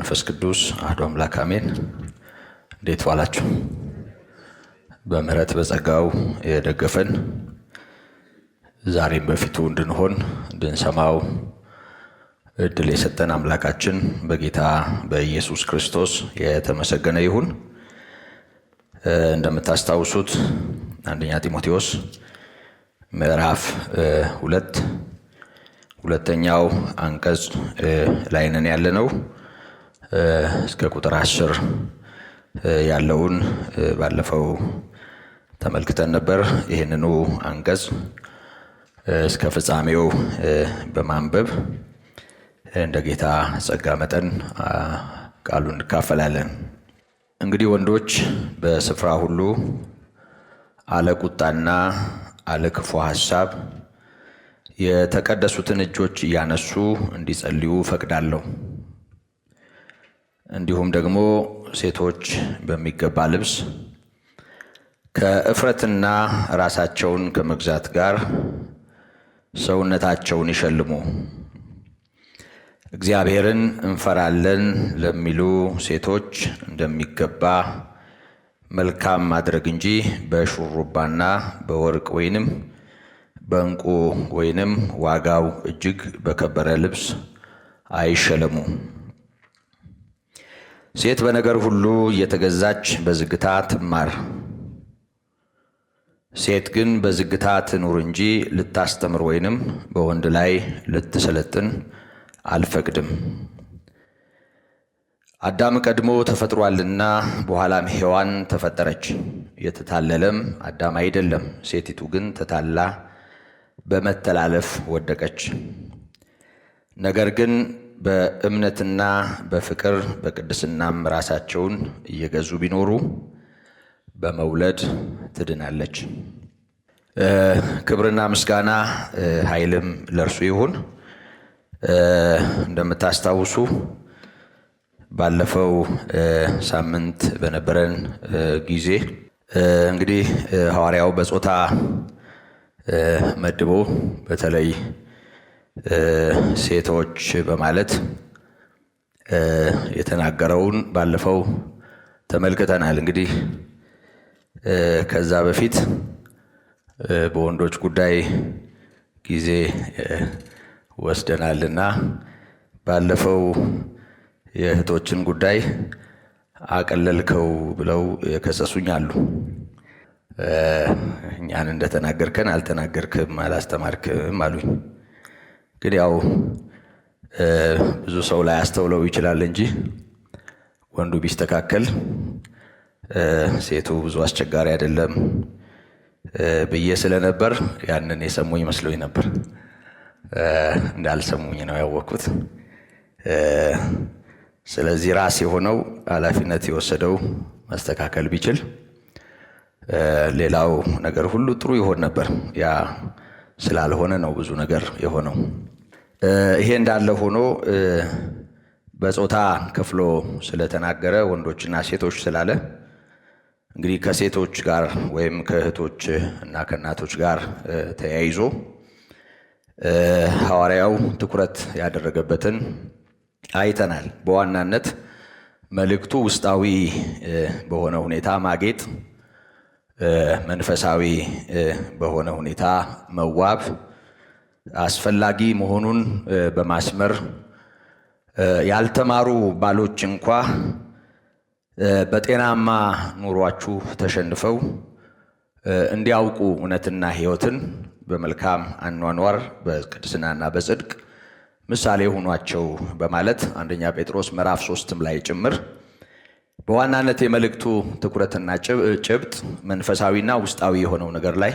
መንፈስ ቅዱስ አሐዱ አምላክ አሜን። እንዴት ዋላችሁ? በምህረት በጸጋው የደገፈን ዛሬም በፊቱ እንድንሆን እንድንሰማው እድል የሰጠን አምላካችን በጌታ በኢየሱስ ክርስቶስ የተመሰገነ ይሁን። እንደምታስታውሱት አንደኛ ጢሞቴዎስ ምዕራፍ 2 ሁለተኛው አንቀጽ ላይ ነን ያለነው። እስከ ቁጥር 10 ያለውን ባለፈው ተመልክተን ነበር። ይህንኑ አንቀጽ እስከ ፍጻሜው በማንበብ እንደ ጌታ ጸጋ መጠን ቃሉን እንካፈላለን። እንግዲህ ወንዶች በስፍራ ሁሉ አለ ቁጣና አለ ክፉ ሐሳብ የተቀደሱትን እጆች እያነሱ እንዲጸልዩ ፈቅዳለሁ። እንዲሁም ደግሞ ሴቶች በሚገባ ልብስ ከእፍረትና ራሳቸውን ከመግዛት ጋር ሰውነታቸውን ይሸልሙ። እግዚአብሔርን እንፈራለን ለሚሉ ሴቶች እንደሚገባ መልካም ማድረግ እንጂ በሹሩባና በወርቅ ወይንም በዕንቁ ወይንም ዋጋው እጅግ በከበረ ልብስ አይሸለሙ። ሴት በነገር ሁሉ እየተገዛች በዝግታ ትማር። ሴት ግን በዝግታ ትኑር እንጂ ልታስተምር ወይንም በወንድ ላይ ልትሰለጥን አልፈቅድም። አዳም ቀድሞ ተፈጥሯልና በኋላም ሔዋን ተፈጠረች። የተታለለም አዳም አይደለም፣ ሴቲቱ ግን ተታላ በመተላለፍ ወደቀች። ነገር ግን በእምነትና በፍቅር በቅድስናም ራሳቸውን እየገዙ ቢኖሩ በመውለድ ትድናለች። ክብርና ምስጋና ኃይልም ለእርሱ ይሁን። እንደምታስታውሱ ባለፈው ሳምንት በነበረን ጊዜ እንግዲህ ሐዋርያው በጾታ መድቦ በተለይ ሴቶች በማለት የተናገረውን ባለፈው ተመልክተናል። እንግዲህ ከዛ በፊት በወንዶች ጉዳይ ጊዜ ወስደናልና ባለፈው የእህቶችን ጉዳይ አቀለልከው ብለው የከሰሱኝ አሉ። እኛን እንደተናገርከን አልተናገርክም፣ አላስተማርክም አሉኝ። ግን ያው ብዙ ሰው ላይ አስተውለው ይችላል እንጂ ወንዱ ቢስተካከል ሴቱ ብዙ አስቸጋሪ አይደለም ብዬ ስለነበር ያንን የሰሙኝ መስሎኝ ነበር። እንዳልሰሙኝ ነው ያወቅኩት። ስለዚህ ራስ የሆነው ኃላፊነት የወሰደው መስተካከል ቢችል ሌላው ነገር ሁሉ ጥሩ ይሆን ነበር። ያ ስላልሆነ ነው ብዙ ነገር የሆነው። ይሄ እንዳለ ሆኖ በጾታ ከፍሎ ስለተናገረ ወንዶችና ሴቶች ስላለ እንግዲህ ከሴቶች ጋር ወይም ከእህቶች እና ከእናቶች ጋር ተያይዞ ሐዋርያው ትኩረት ያደረገበትን አይተናል። በዋናነት መልእክቱ ውስጣዊ በሆነ ሁኔታ ማጌጥ፣ መንፈሳዊ በሆነ ሁኔታ መዋብ አስፈላጊ መሆኑን በማስመር ያልተማሩ ባሎች እንኳ በጤናማ ኑሯችሁ ተሸንፈው እንዲያውቁ እውነትና ሕይወትን በመልካም አኗኗር በቅድስናና በጽድቅ ምሳሌ ሆኗቸው በማለት አንደኛ ጴጥሮስ ምዕራፍ 3 ላይ ጭምር በዋናነት የመልእክቱ ትኩረትና ጭብጥ መንፈሳዊና ውስጣዊ የሆነው ነገር ላይ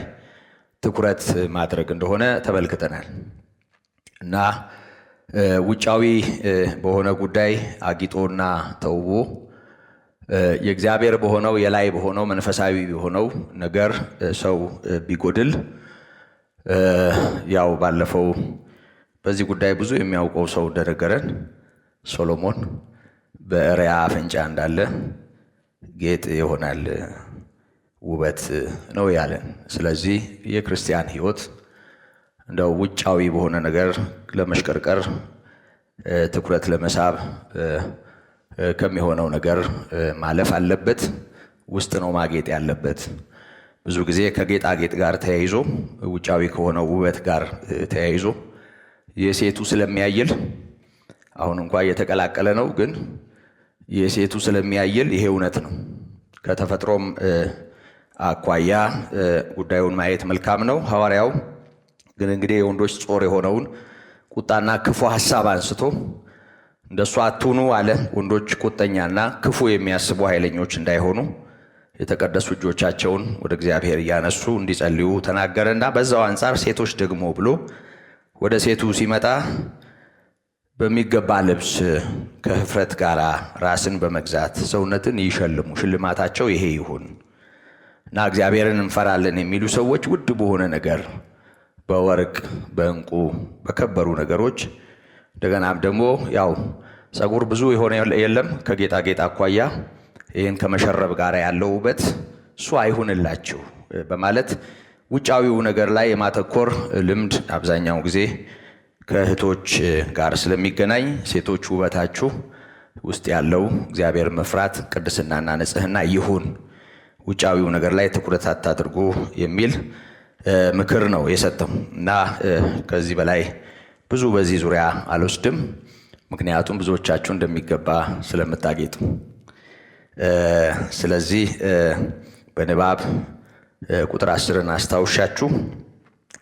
ትኩረት ማድረግ እንደሆነ ተመልክተናል እና ውጫዊ በሆነ ጉዳይ አጊጦና ተውቦ የእግዚአብሔር በሆነው የላይ በሆነው መንፈሳዊ በሆነው ነገር ሰው ቢጎድል ያው ባለፈው በዚህ ጉዳይ ብዙ የሚያውቀው ሰው እንደነገረን ሶሎሞን በእሪያ አፍንጫ እንዳለ ጌጥ ይሆናል ውበት ነው ያለን። ስለዚህ የክርስቲያን ሕይወት እንደው ውጫዊ በሆነ ነገር ለመሽቀርቀር ትኩረት ለመሳብ ከሚሆነው ነገር ማለፍ አለበት። ውስጥ ነው ማጌጥ ያለበት። ብዙ ጊዜ ከጌጣጌጥ ጋር ተያይዞ ውጫዊ ከሆነው ውበት ጋር ተያይዞ የሴቱ ስለሚያይል አሁን እንኳን እየተቀላቀለ ነው፣ ግን የሴቱ ስለሚያይል ይሄ እውነት ነው። ከተፈጥሮም አኳያ ጉዳዩን ማየት መልካም ነው። ሐዋርያው ግን እንግዲህ የወንዶች ጾር የሆነውን ቁጣና ክፉ ሐሳብ አንስቶ እንደሱ አትሁኑ አለ። ወንዶች ቁጠኛና ክፉ የሚያስቡ ኃይለኞች እንዳይሆኑ የተቀደሱ እጆቻቸውን ወደ እግዚአብሔር እያነሱ እንዲጸልዩ ተናገረና በዛው አንጻር ሴቶች ደግሞ ብሎ ወደ ሴቱ ሲመጣ በሚገባ ልብስ ከህፍረት ጋር ራስን በመግዛት ሰውነትን ይሸልሙ፣ ሽልማታቸው ይሄ ይሁን እና እግዚአብሔርን እንፈራለን የሚሉ ሰዎች ውድ በሆነ ነገር በወርቅ በእንቁ በከበሩ ነገሮች እንደገናም ደግሞ ያው ጸጉር ብዙ የሆነ የለም ከጌጣጌጥ አኳያ ይህን ከመሸረብ ጋር ያለው ውበት እሱ አይሁንላችሁ በማለት ውጫዊው ነገር ላይ የማተኮር ልምድ አብዛኛው ጊዜ ከእህቶች ጋር ስለሚገናኝ ሴቶች ውበታችሁ ውስጥ ያለው እግዚአብሔር መፍራት ቅድስናና ንጽህና ይሁን፣ ውጫዊው ነገር ላይ ትኩረት አታድርጉ የሚል ምክር ነው የሰጠው እና ከዚህ በላይ ብዙ በዚህ ዙሪያ አልወስድም። ምክንያቱም ብዙዎቻችሁ እንደሚገባ ስለምታጌጡ። ስለዚህ በንባብ ቁጥር 10ን አስታውሻችሁ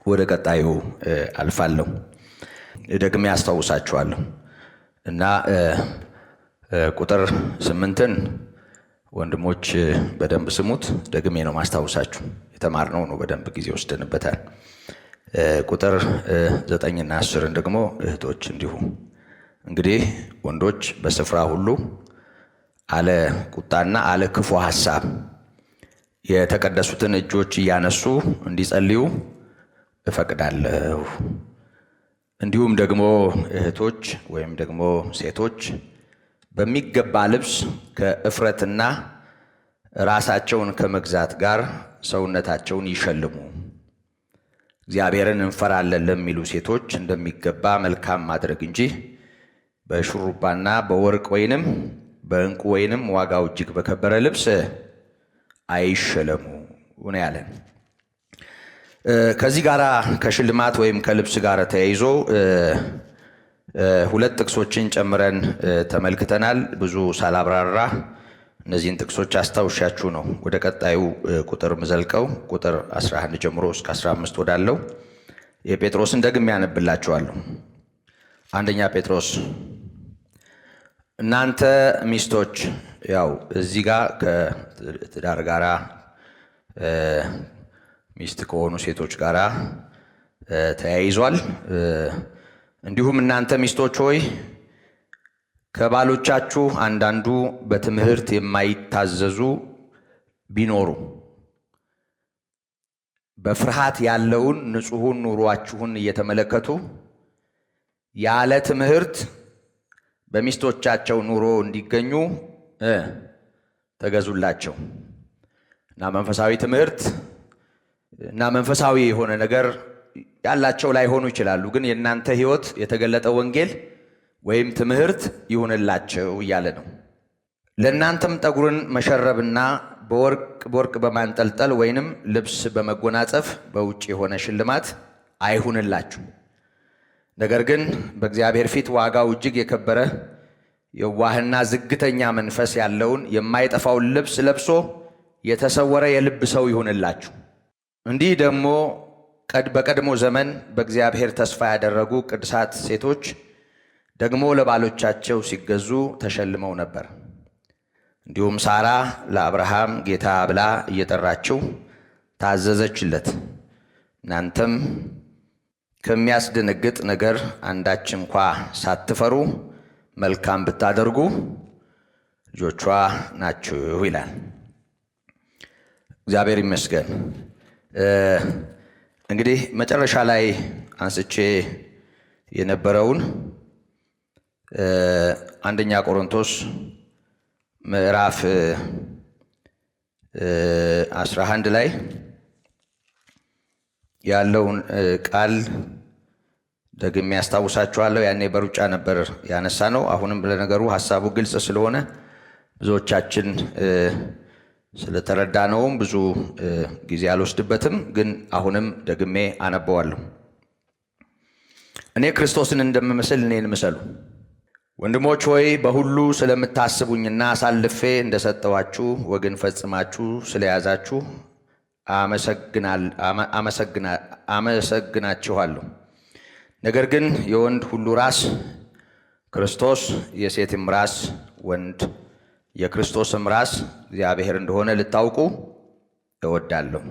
ወደ ቀጣዩ አልፋለሁ። ደግሜ አስታውሳችኋለሁ እና ቁጥር 8ን ወንድሞች በደንብ ስሙት። ደግሜ ነው ማስታውሳችሁ፣ የተማርነው ነው፣ በደንብ ጊዜ ወስደንበታል። ቁጥር 9ና 10ን ደግሞ እህቶች እንዲሁ። እንግዲህ ወንዶች በስፍራ ሁሉ አለ ቁጣና አለ ክፉ ሐሳብ የተቀደሱትን እጆች እያነሱ እንዲጸልዩ እፈቅዳለሁ። እንዲሁም ደግሞ እህቶች ወይም ደግሞ ሴቶች በሚገባ ልብስ ከእፍረትና ራሳቸውን ከመግዛት ጋር ሰውነታቸውን ይሸልሙ። እግዚአብሔርን እንፈራለን ለሚሉ ሴቶች እንደሚገባ መልካም ማድረግ እንጂ በሹሩባና በወርቅ ወይንም በእንቁ ወይንም ዋጋው እጅግ በከበረ ልብስ አይሸለሙ ነው ያለን። ከዚህ ጋር ከሽልማት ወይም ከልብስ ጋር ተያይዞ ሁለት ጥቅሶችን ጨምረን ተመልክተናል። ብዙ ሳላብራራ እነዚህን ጥቅሶች አስታውሻችሁ ነው ወደ ቀጣዩ ቁጥር ምዘልቀው። ቁጥር 11 ጀምሮ እስከ 15 ወዳለው የጴጥሮስን ደግሜ ያነብላችኋለሁ። አንደኛ ጴጥሮስ እናንተ ሚስቶች፣ ያው እዚህ ጋር ከትዳር ጋራ ሚስት ከሆኑ ሴቶች ጋራ ተያይዟል። እንዲሁም እናንተ ሚስቶች ሆይ ከባሎቻችሁ አንዳንዱ በትምህርት የማይታዘዙ ቢኖሩ በፍርሃት ያለውን ንጹሑን ኑሯችሁን እየተመለከቱ ያለ ትምህርት በሚስቶቻቸው ኑሮ እንዲገኙ ተገዙላቸው። እና መንፈሳዊ ትምህርት እና መንፈሳዊ የሆነ ነገር ያላቸው ላይሆኑ ይችላሉ፣ ግን የእናንተ ሕይወት የተገለጠ ወንጌል ወይም ትምህርት ይሁንላቸው እያለ ነው። ለእናንተም ጠጉርን መሸረብና በወርቅ በማንጠልጠል ወይንም ልብስ በመጎናጸፍ በውጭ የሆነ ሽልማት አይሁንላችሁ። ነገር ግን በእግዚአብሔር ፊት ዋጋው እጅግ የከበረ የዋህና ዝግተኛ መንፈስ ያለውን የማይጠፋውን ልብስ ለብሶ የተሰወረ የልብ ሰው ይሁንላችሁ። እንዲህ ደግሞ በቀድሞ ዘመን በእግዚአብሔር ተስፋ ያደረጉ ቅዱሳት ሴቶች ደግሞ ለባሎቻቸው ሲገዙ ተሸልመው ነበር። እንዲሁም ሳራ ለአብርሃም ጌታ ብላ እየጠራችው ታዘዘችለት። እናንተም ከሚያስደነግጥ ነገር አንዳች እንኳ ሳትፈሩ መልካም ብታደርጉ ልጆቿ ናችሁ ይላል። እግዚአብሔር ይመስገን። እንግዲህ መጨረሻ ላይ አንስቼ የነበረውን አንደኛ ቆሮንቶስ ምዕራፍ 11 ላይ ያለውን ቃል ደግሜ ያስታውሳችኋለሁ። ያኔ በሩጫ ነበር ያነሳ ነው። አሁንም ለነገሩ ሐሳቡ ግልጽ ስለሆነ ብዙዎቻችን ስለተረዳነውም ብዙ ጊዜ አልወስድበትም። ግን አሁንም ደግሜ አነበዋለሁ። እኔ ክርስቶስን እንደምመስል እኔን ምሰሉ። ወንድሞች ሆይ በሁሉ ስለምታስቡኝና አሳልፌ እንደሰጠኋችሁ ወግን ፈጽማችሁ ስለያዛችሁ አመሰግናችኋለሁ። ነገር ግን የወንድ ሁሉ ራስ ክርስቶስ፣ የሴትም ራስ ወንድ፣ የክርስቶስም ራስ እግዚአብሔር እንደሆነ ልታውቁ እወዳለሁ።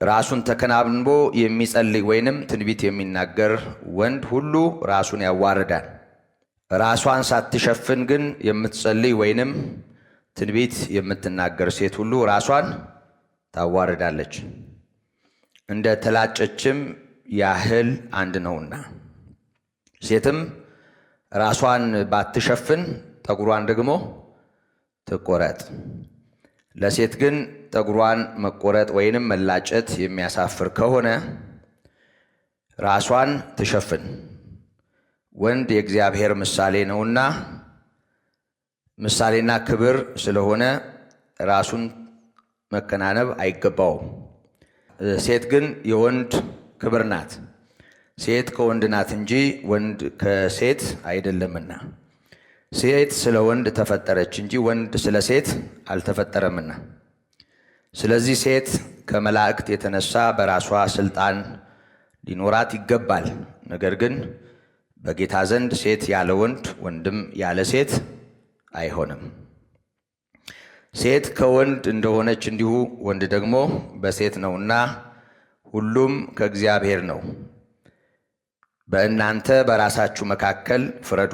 ራሱን ተከናንቦ የሚጸልይ ወይንም ትንቢት የሚናገር ወንድ ሁሉ ራሱን ያዋርዳል። ራሷን ሳትሸፍን ግን የምትጸልይ ወይንም ትንቢት የምትናገር ሴት ሁሉ ራሷን ታዋርዳለች፣ እንደ ተላጨችም ያህል አንድ ነውና። ሴትም ራሷን ባትሸፍን ጠጉሯን ደግሞ ትቆረጥ። ለሴት ግን ጠጉሯን መቆረጥ ወይንም መላጨት የሚያሳፍር ከሆነ ራሷን ትሸፍን፣ ወንድ የእግዚአብሔር ምሳሌ ነውና። ምሳሌና ክብር ስለሆነ ራሱን መከናነብ አይገባውም። ሴት ግን የወንድ ክብር ናት። ሴት ከወንድ ናት እንጂ ወንድ ከሴት አይደለምና። ሴት ስለ ወንድ ተፈጠረች እንጂ ወንድ ስለ ሴት አልተፈጠረምና። ስለዚህ ሴት ከመላእክት የተነሳ በራሷ ስልጣን ሊኖራት ይገባል። ነገር ግን በጌታ ዘንድ ሴት ያለ ወንድ፣ ወንድም ያለ ሴት አይሆንም። ሴት ከወንድ እንደሆነች እንዲሁ ወንድ ደግሞ በሴት ነውና ሁሉም ከእግዚአብሔር ነው። በእናንተ በራሳችሁ መካከል ፍረዱ።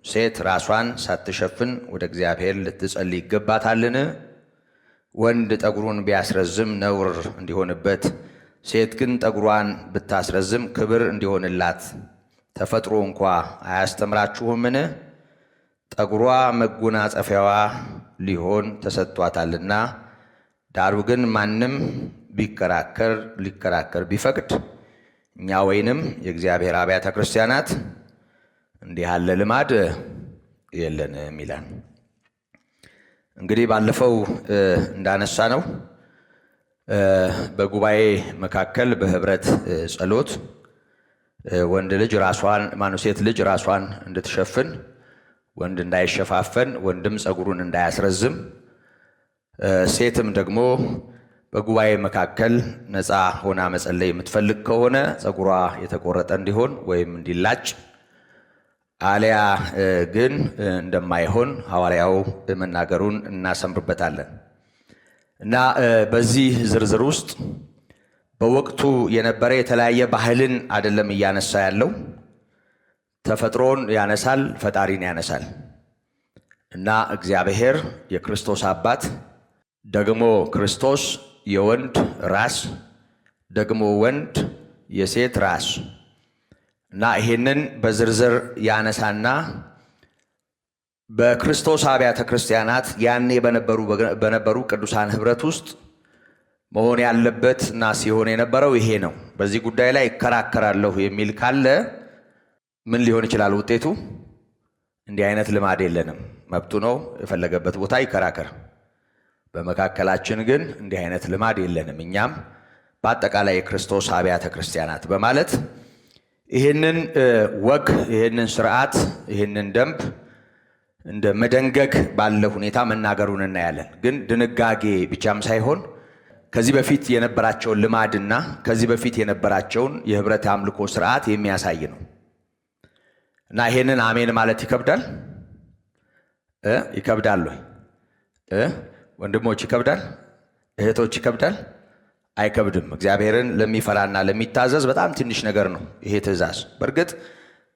ሴት ራሷን ሳትሸፍን ወደ እግዚአብሔር ልትጸልይ ይገባታልን? ወንድ ጠጉሩን ቢያስረዝም ነውር እንዲሆንበት፣ ሴት ግን ጠጉሯን ብታስረዝም ክብር እንዲሆንላት ተፈጥሮ እንኳ አያስተምራችሁምን? ጠጉሯ መጎናጸፊያዋ ሊሆን ተሰጥቷታልና። ዳሩ ግን ማንም ሊከራከር ቢፈቅድ እኛ ወይንም የእግዚአብሔር አብያተ ክርስቲያናት እንዲህ ያለ ልማድ የለንም ይላል። እንግዲህ ባለፈው እንዳነሳ ነው በጉባኤ መካከል በህብረት ጸሎት ሴት ልጅ ራሷን እንድትሸፍን፣ ወንድ እንዳይሸፋፈን፣ ወንድም ጸጉሩን እንዳያስረዝም፣ ሴትም ደግሞ በጉባኤ መካከል ነፃ ሆና መጸለይ የምትፈልግ ከሆነ ጸጉሯ የተቆረጠ እንዲሆን ወይም እንዲላጭ አሊያ ግን እንደማይሆን ሐዋርያው መናገሩን እናሰምርበታለን። እና በዚህ ዝርዝር ውስጥ በወቅቱ የነበረ የተለያየ ባህልን አይደለም እያነሳ ያለው። ተፈጥሮን ያነሳል፣ ፈጣሪን ያነሳል። እና እግዚአብሔር የክርስቶስ አባት ደግሞ ክርስቶስ የወንድ ራስ ደግሞ ወንድ የሴት ራስ እና ይሄንን በዝርዝር ያነሳና በክርስቶስ አብያተ ክርስቲያናት ያኔ በነበሩ ቅዱሳን ህብረት ውስጥ መሆን ያለበት እና ሲሆን የነበረው ይሄ ነው። በዚህ ጉዳይ ላይ ይከራከራለሁ የሚል ካለ ምን ሊሆን ይችላል ውጤቱ? እንዲህ አይነት ልማድ የለንም፣ መብቱ ነው፣ የፈለገበት ቦታ ይከራከር። በመካከላችን ግን እንዲህ አይነት ልማድ የለንም። እኛም በአጠቃላይ የክርስቶስ አብያተ ክርስቲያናት በማለት ይህንን ወግ፣ ይህንን ስርዓት፣ ይህንን ደንብ እንደ መደንገግ ባለ ሁኔታ መናገሩን እናያለን። ግን ድንጋጌ ብቻም ሳይሆን ከዚህ በፊት የነበራቸውን ልማድና ከዚህ በፊት የነበራቸውን የህብረት አምልኮ ስርዓት የሚያሳይ ነው እና ይሄንን አሜን ማለት ይከብዳል። ይከብዳል ወይ ወንድሞች? ይከብዳል። እህቶች ይከብዳል? አይከብድም። እግዚአብሔርን ለሚፈራና ለሚታዘዝ በጣም ትንሽ ነገር ነው ይሄ ትእዛዝ። በእርግጥ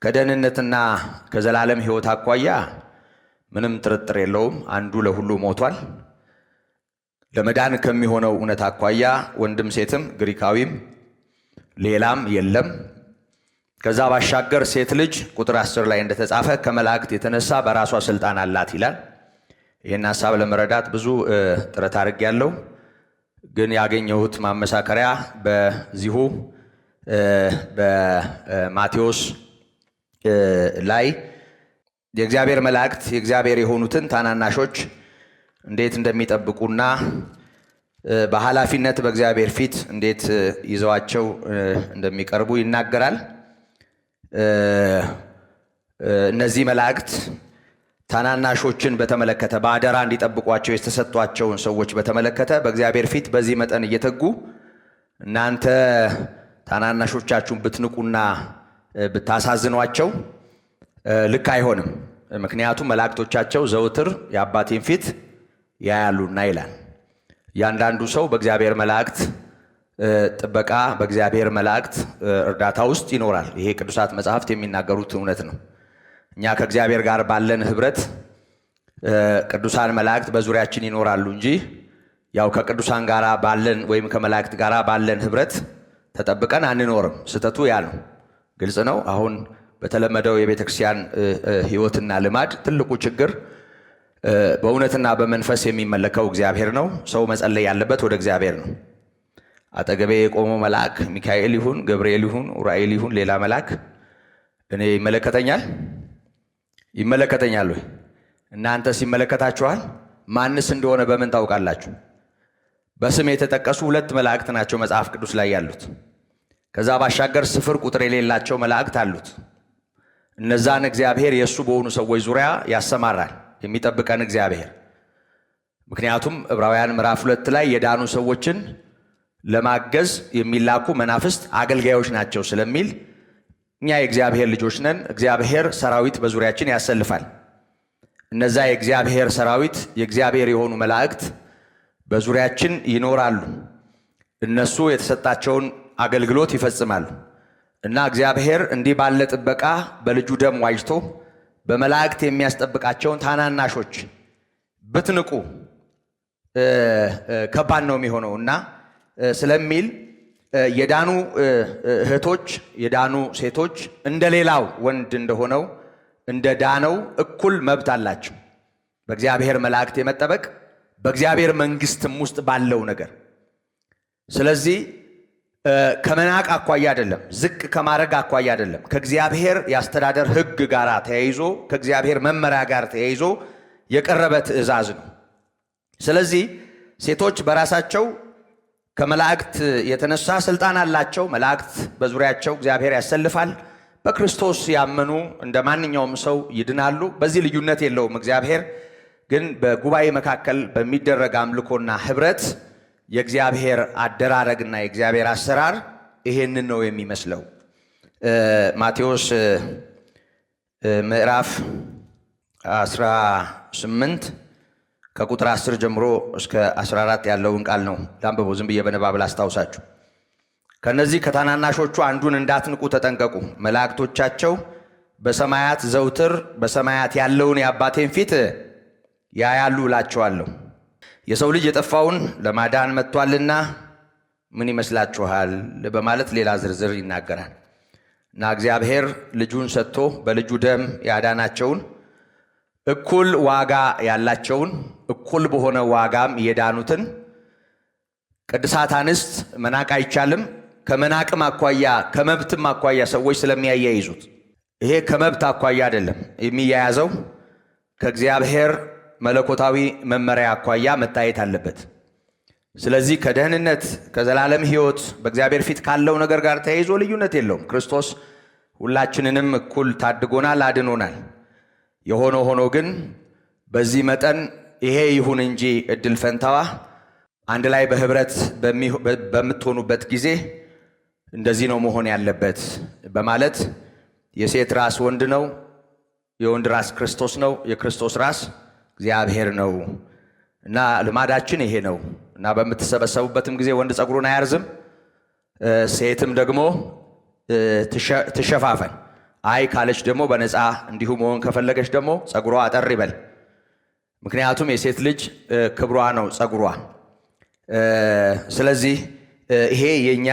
ከደህንነትና ከዘላለም ህይወት አኳያ ምንም ጥርጥር የለውም፣ አንዱ ለሁሉ ሞቷል። ለመዳን ከሚሆነው እውነት አኳያ ወንድም ሴትም ግሪካዊም ሌላም የለም። ከዛ ባሻገር ሴት ልጅ ቁጥር 10 ላይ እንደተጻፈ ከመላእክት የተነሳ በራሷ ስልጣን አላት ይላል። ይህን ሐሳብ ለመረዳት ብዙ ጥረት አድርጌያለሁ። ግን ያገኘሁት ማመሳከሪያ በዚሁ በማቴዎስ ላይ የእግዚአብሔር መላእክት የእግዚአብሔር የሆኑትን ታናናሾች እንዴት እንደሚጠብቁና በኃላፊነት በእግዚአብሔር ፊት እንዴት ይዘዋቸው እንደሚቀርቡ ይናገራል። እነዚህ መላእክት ታናናሾችን በተመለከተ በአደራ እንዲጠብቋቸው የተሰጧቸውን ሰዎች በተመለከተ በእግዚአብሔር ፊት በዚህ መጠን እየተጉ እናንተ ታናናሾቻችሁን ብትንቁና ብታሳዝኗቸው ልክ አይሆንም፣ ምክንያቱም መላእክቶቻቸው ዘውትር የአባቴን ፊት ያያሉና ይላል። እያንዳንዱ ሰው በእግዚአብሔር መላእክት ጥበቃ በእግዚአብሔር መላእክት እርዳታ ውስጥ ይኖራል። ይሄ ቅዱሳት መጻሕፍት የሚናገሩት እውነት ነው። እኛ ከእግዚአብሔር ጋር ባለን ህብረት ቅዱሳን መላእክት በዙሪያችን ይኖራሉ እንጂ ያው ከቅዱሳን ጋር ባለን ወይም ከመላእክት ጋር ባለን ህብረት ተጠብቀን አንኖርም። ስህተቱ ያ ነው። ግልጽ ነው። አሁን በተለመደው የቤተ ክርስቲያን ህይወትና ልማድ ትልቁ ችግር በእውነትና በመንፈስ የሚመለከው እግዚአብሔር ነው። ሰው መጸለይ ያለበት ወደ እግዚአብሔር ነው። አጠገቤ የቆመው መልአክ ሚካኤል ይሁን ገብርኤል ይሁን ኡራኤል ይሁን ሌላ መልአክ እኔ ይመለከተኛል ወይ? እናንተስ ይመለከታችኋል? ማንስ እንደሆነ በምን ታውቃላችሁ? በስም የተጠቀሱ 2 መላእክት ናቸው መጽሐፍ ቅዱስ ላይ ያሉት። ከዛ ባሻገር ስፍር ቁጥር የሌላቸው መላእክት አሉት። እነዛን እግዚአብሔር የእሱ በሆኑ ሰዎች ዙሪያ ያሰማራል፣ የሚጠብቀን እግዚአብሔር። ምክንያቱም ዕብራውያን ምዕራፍ 2 ላይ የዳኑ ሰዎችን ለማገዝ የሚላኩ መናፍስት አገልጋዮች ናቸው ስለሚል እኛ የእግዚአብሔር ልጆች ነን። እግዚአብሔር ሰራዊት በዙሪያችን ያሰልፋል። እነዛ የእግዚአብሔር ሰራዊት የእግዚአብሔር የሆኑ መላእክት በዙሪያችን ይኖራሉ። እነሱ የተሰጣቸውን አገልግሎት ይፈጽማሉ እና እግዚአብሔር እንዲህ ባለ ጥበቃ በልጁ ደም ዋጅቶ በመላእክት የሚያስጠብቃቸውን ታናናሾች ብትንቁ ከባድ ነው የሚሆነው እና ስለሚል የዳኑ እህቶች የዳኑ ሴቶች እንደሌላው ወንድ እንደሆነው እንደ ዳነው እኩል መብት አላቸው በእግዚአብሔር መላእክት የመጠበቅ በእግዚአብሔር መንግስትም ውስጥ ባለው ነገር። ስለዚህ ከመናቅ አኳያ አይደለም፣ ዝቅ ከማድረግ አኳያ አይደለም፣ ከእግዚአብሔር የአስተዳደር ሕግ ጋር ተያይዞ ከእግዚአብሔር መመሪያ ጋር ተያይዞ የቀረበ ትእዛዝ ነው። ስለዚህ ሴቶች በራሳቸው ከመላእክት የተነሳ ስልጣን አላቸው። መላእክት በዙሪያቸው እግዚአብሔር ያሰልፋል። በክርስቶስ ያመኑ እንደ ማንኛውም ሰው ይድናሉ። በዚህ ልዩነት የለውም። እግዚአብሔር ግን በጉባኤ መካከል በሚደረግ አምልኮና ህብረት የእግዚአብሔር አደራረግና የእግዚአብሔር አሰራር ይሄንን ነው የሚመስለው። ማቴዎስ ምዕራፍ 18 ከቁጥር 10 ጀምሮ እስከ 14 ያለውን ቃል ነው ላንብበው። ዝም ብዬ በንባብ ላስታውሳችሁ። ከነዚህ ከታናናሾቹ አንዱን እንዳትንቁ ተጠንቀቁ። መላእክቶቻቸው በሰማያት ዘውትር በሰማያት ያለውን የአባቴን ፊት ያያሉ እላችኋለሁ። የሰው ልጅ የጠፋውን ለማዳን መጥቷልና ምን ይመስላችኋል? በማለት ሌላ ዝርዝር ይናገራል እና እግዚአብሔር ልጁን ሰጥቶ በልጁ ደም ያዳናቸውን እኩል ዋጋ ያላቸውን እኩል በሆነ ዋጋም የዳኑትን ቅዱሳት አንስት መናቅ አይቻልም። ከመናቅም አኳያ ከመብትም አኳያ ሰዎች ስለሚያያይዙት ይሄ ከመብት አኳያ አይደለም የሚያያዘው፣ ከእግዚአብሔር መለኮታዊ መመሪያ አኳያ መታየት አለበት። ስለዚህ ከደህንነት ከዘላለም ሕይወት በእግዚአብሔር ፊት ካለው ነገር ጋር ተያይዞ ልዩነት የለውም። ክርስቶስ ሁላችንንም እኩል ታድጎናል፣ አድኖናል። የሆነ ሆኖ ግን በዚህ መጠን ይሄ ይሁን እንጂ እድል ፈንታዋ አንድ ላይ በህብረት በምትሆኑበት ጊዜ እንደዚህ ነው መሆን ያለበት በማለት የሴት ራስ ወንድ ነው፣ የወንድ ራስ ክርስቶስ ነው፣ የክርስቶስ ራስ እግዚአብሔር ነው እና ልማዳችን ይሄ ነው እና በምትሰበሰቡበትም ጊዜ ወንድ ጸጉሩን አያርዝም፣ ሴትም ደግሞ ትሸፋፈን። አይ ካለች ደግሞ በነፃ እንዲሁ መሆን ከፈለገች ደግሞ ጸጉሯ አጠር ይበል። ምክንያቱም የሴት ልጅ ክብሯ ነው ጸጉሯ። ስለዚህ ይሄ የኛ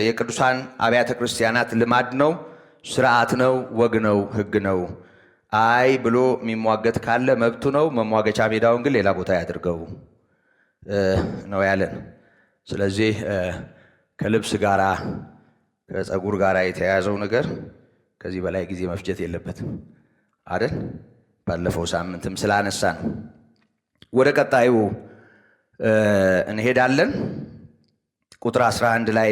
የቅዱሳን አብያተ ክርስቲያናት ልማድ ነው፣ ስርዓት ነው፣ ወግ ነው፣ ህግ ነው። አይ ብሎ የሚሟገት ካለ መብቱ ነው። መሟገቻ ሜዳውን ግን ሌላ ቦታ ያድርገው ነው ያለን። ስለዚህ ከልብስ ጋራ ከፀጉር ጋር የተያያዘው ነገር ከዚህ በላይ ጊዜ መፍጀት የለበትም አይደል? ባለፈው ሳምንትም ስላነሳ ነው። ወደ ቀጣዩ እንሄዳለን። ቁጥር 11 ላይ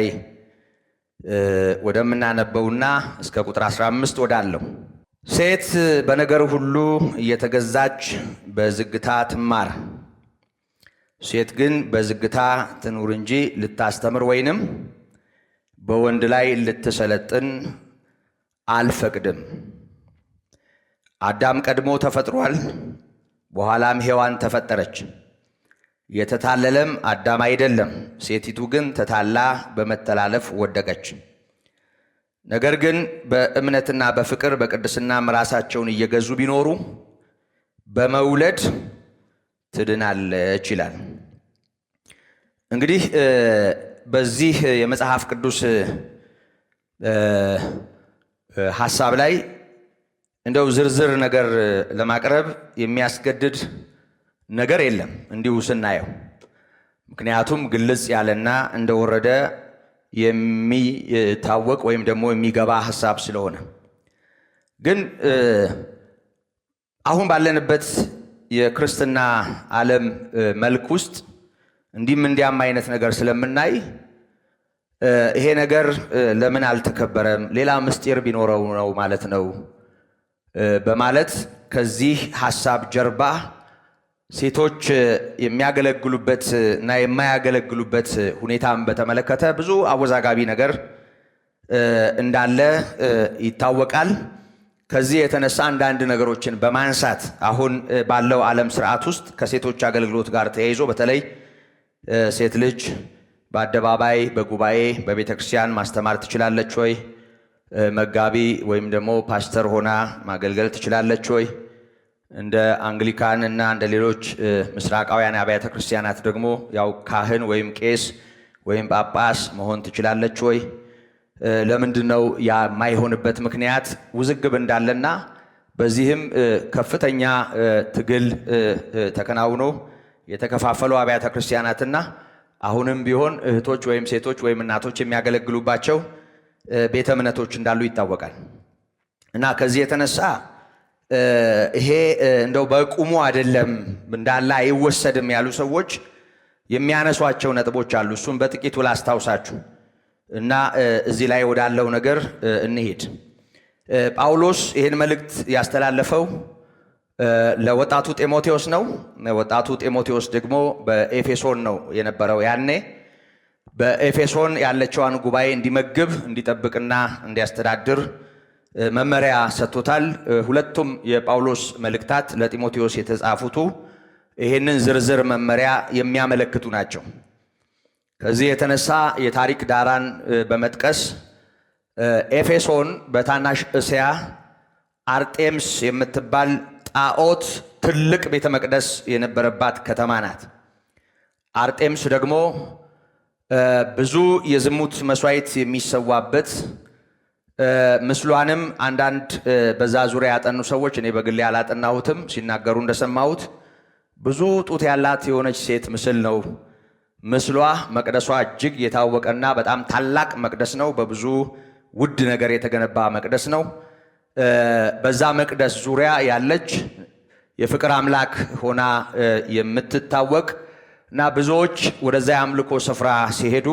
ወደምናነበውና እስከ ቁጥር 15 ወዳለው ሴት በነገር ሁሉ እየተገዛች በዝግታ ትማር፣ ሴት ግን በዝግታ ትኑር እንጂ ልታስተምር ወይንም በወንድ ላይ ልትሰለጥን አልፈቅድም። አዳም ቀድሞ ተፈጥሯል፣ በኋላም ሔዋን ተፈጠረች። የተታለለም አዳም አይደለም፣ ሴቲቱ ግን ተታላ በመተላለፍ ወደቀች። ነገር ግን በእምነትና በፍቅር በቅድስናም ራሳቸውን እየገዙ ቢኖሩ በመውለድ ትድናለች ይላል። እንግዲህ በዚህ የመጽሐፍ ቅዱስ ሐሳብ ላይ እንደው ዝርዝር ነገር ለማቅረብ የሚያስገድድ ነገር የለም እንዲሁ ስናየው። ምክንያቱም ግልጽ ያለና እንደወረደ የሚታወቅ ወይም ደግሞ የሚገባ ሐሳብ ስለሆነ። ግን አሁን ባለንበት የክርስትና ዓለም መልክ ውስጥ እንዲያም አይነት ነገር ስለምናይ ይሄ ነገር ለምን አልተከበረም? ሌላ ምስጢር ቢኖረው ነው ማለት ነው በማለት ከዚህ ሐሳብ ጀርባ ሴቶች የሚያገለግሉበት እና የማያገለግሉበት ሁኔታን በተመለከተ ብዙ አወዛጋቢ ነገር እንዳለ ይታወቃል። ከዚህ የተነሳ አንዳንድ ነገሮችን በማንሳት አሁን ባለው ዓለም ስርዓት ውስጥ ከሴቶች አገልግሎት ጋር ተያይዞ በተለይ ሴት ልጅ በአደባባይ በጉባኤ በቤተ ክርስቲያን ማስተማር ትችላለች ወይ? መጋቢ ወይም ደግሞ ፓስተር ሆና ማገልገል ትችላለች ወይ? እንደ አንግሊካን እና እንደ ሌሎች ምስራቃውያን አብያተ ክርስቲያናት ደግሞ ያው ካህን ወይም ቄስ ወይም ጳጳስ መሆን ትችላለች ወይ? ለምንድነው ያ የማይሆንበት ምክንያት ውዝግብ እንዳለና በዚህም ከፍተኛ ትግል ተከናውኖ የተከፋፈሉ አብያተ ክርስቲያናትና አሁንም ቢሆን እህቶች ወይም ሴቶች ወይም እናቶች የሚያገለግሉባቸው ቤተ እምነቶች እንዳሉ ይታወቃል። እና ከዚህ የተነሳ ይሄ እንደው በቁሙ አይደለም እንዳለ አይወሰድም ያሉ ሰዎች የሚያነሷቸው ነጥቦች አሉ። እሱም በጥቂቱ ላስታውሳችሁ እና እዚህ ላይ ወዳለው ነገር እንሄድ። ጳውሎስ ይህን መልእክት ያስተላለፈው ለወጣቱ ጢሞቴዎስ ነው። ወጣቱ ጢሞቴዎስ ደግሞ በኤፌሶን ነው የነበረው። ያኔ በኤፌሶን ያለችዋን ጉባኤ እንዲመግብ እንዲጠብቅና እንዲያስተዳድር መመሪያ ሰጥቶታል። ሁለቱም የጳውሎስ መልእክታት ለጢሞቴዎስ የተጻፉት ይህንን ዝርዝር መመሪያ የሚያመለክቱ ናቸው። ከዚህ የተነሳ የታሪክ ዳራን በመጥቀስ ኤፌሶን በታናሽ እስያ አርጤምስ የምትባል ጣዖት ትልቅ ቤተ መቅደስ የነበረባት ከተማ ናት። አርጤምስ ደግሞ ብዙ የዝሙት መስዋዕት የሚሰዋበት ምስሏንም አንዳንድ በዛ ዙሪያ ያጠኑ ሰዎች፣ እኔ በግሌ ያላጠናሁትም ሲናገሩ እንደሰማሁት ብዙ ጡት ያላት የሆነች ሴት ምስል ነው ምስሏ። መቅደሷ እጅግ የታወቀና በጣም ታላቅ መቅደስ ነው። በብዙ ውድ ነገር የተገነባ መቅደስ ነው። በዛ መቅደስ ዙሪያ ያለች የፍቅር አምላክ ሆና የምትታወቅ እና ብዙዎች ወደዛ የአምልኮ ስፍራ ሲሄዱ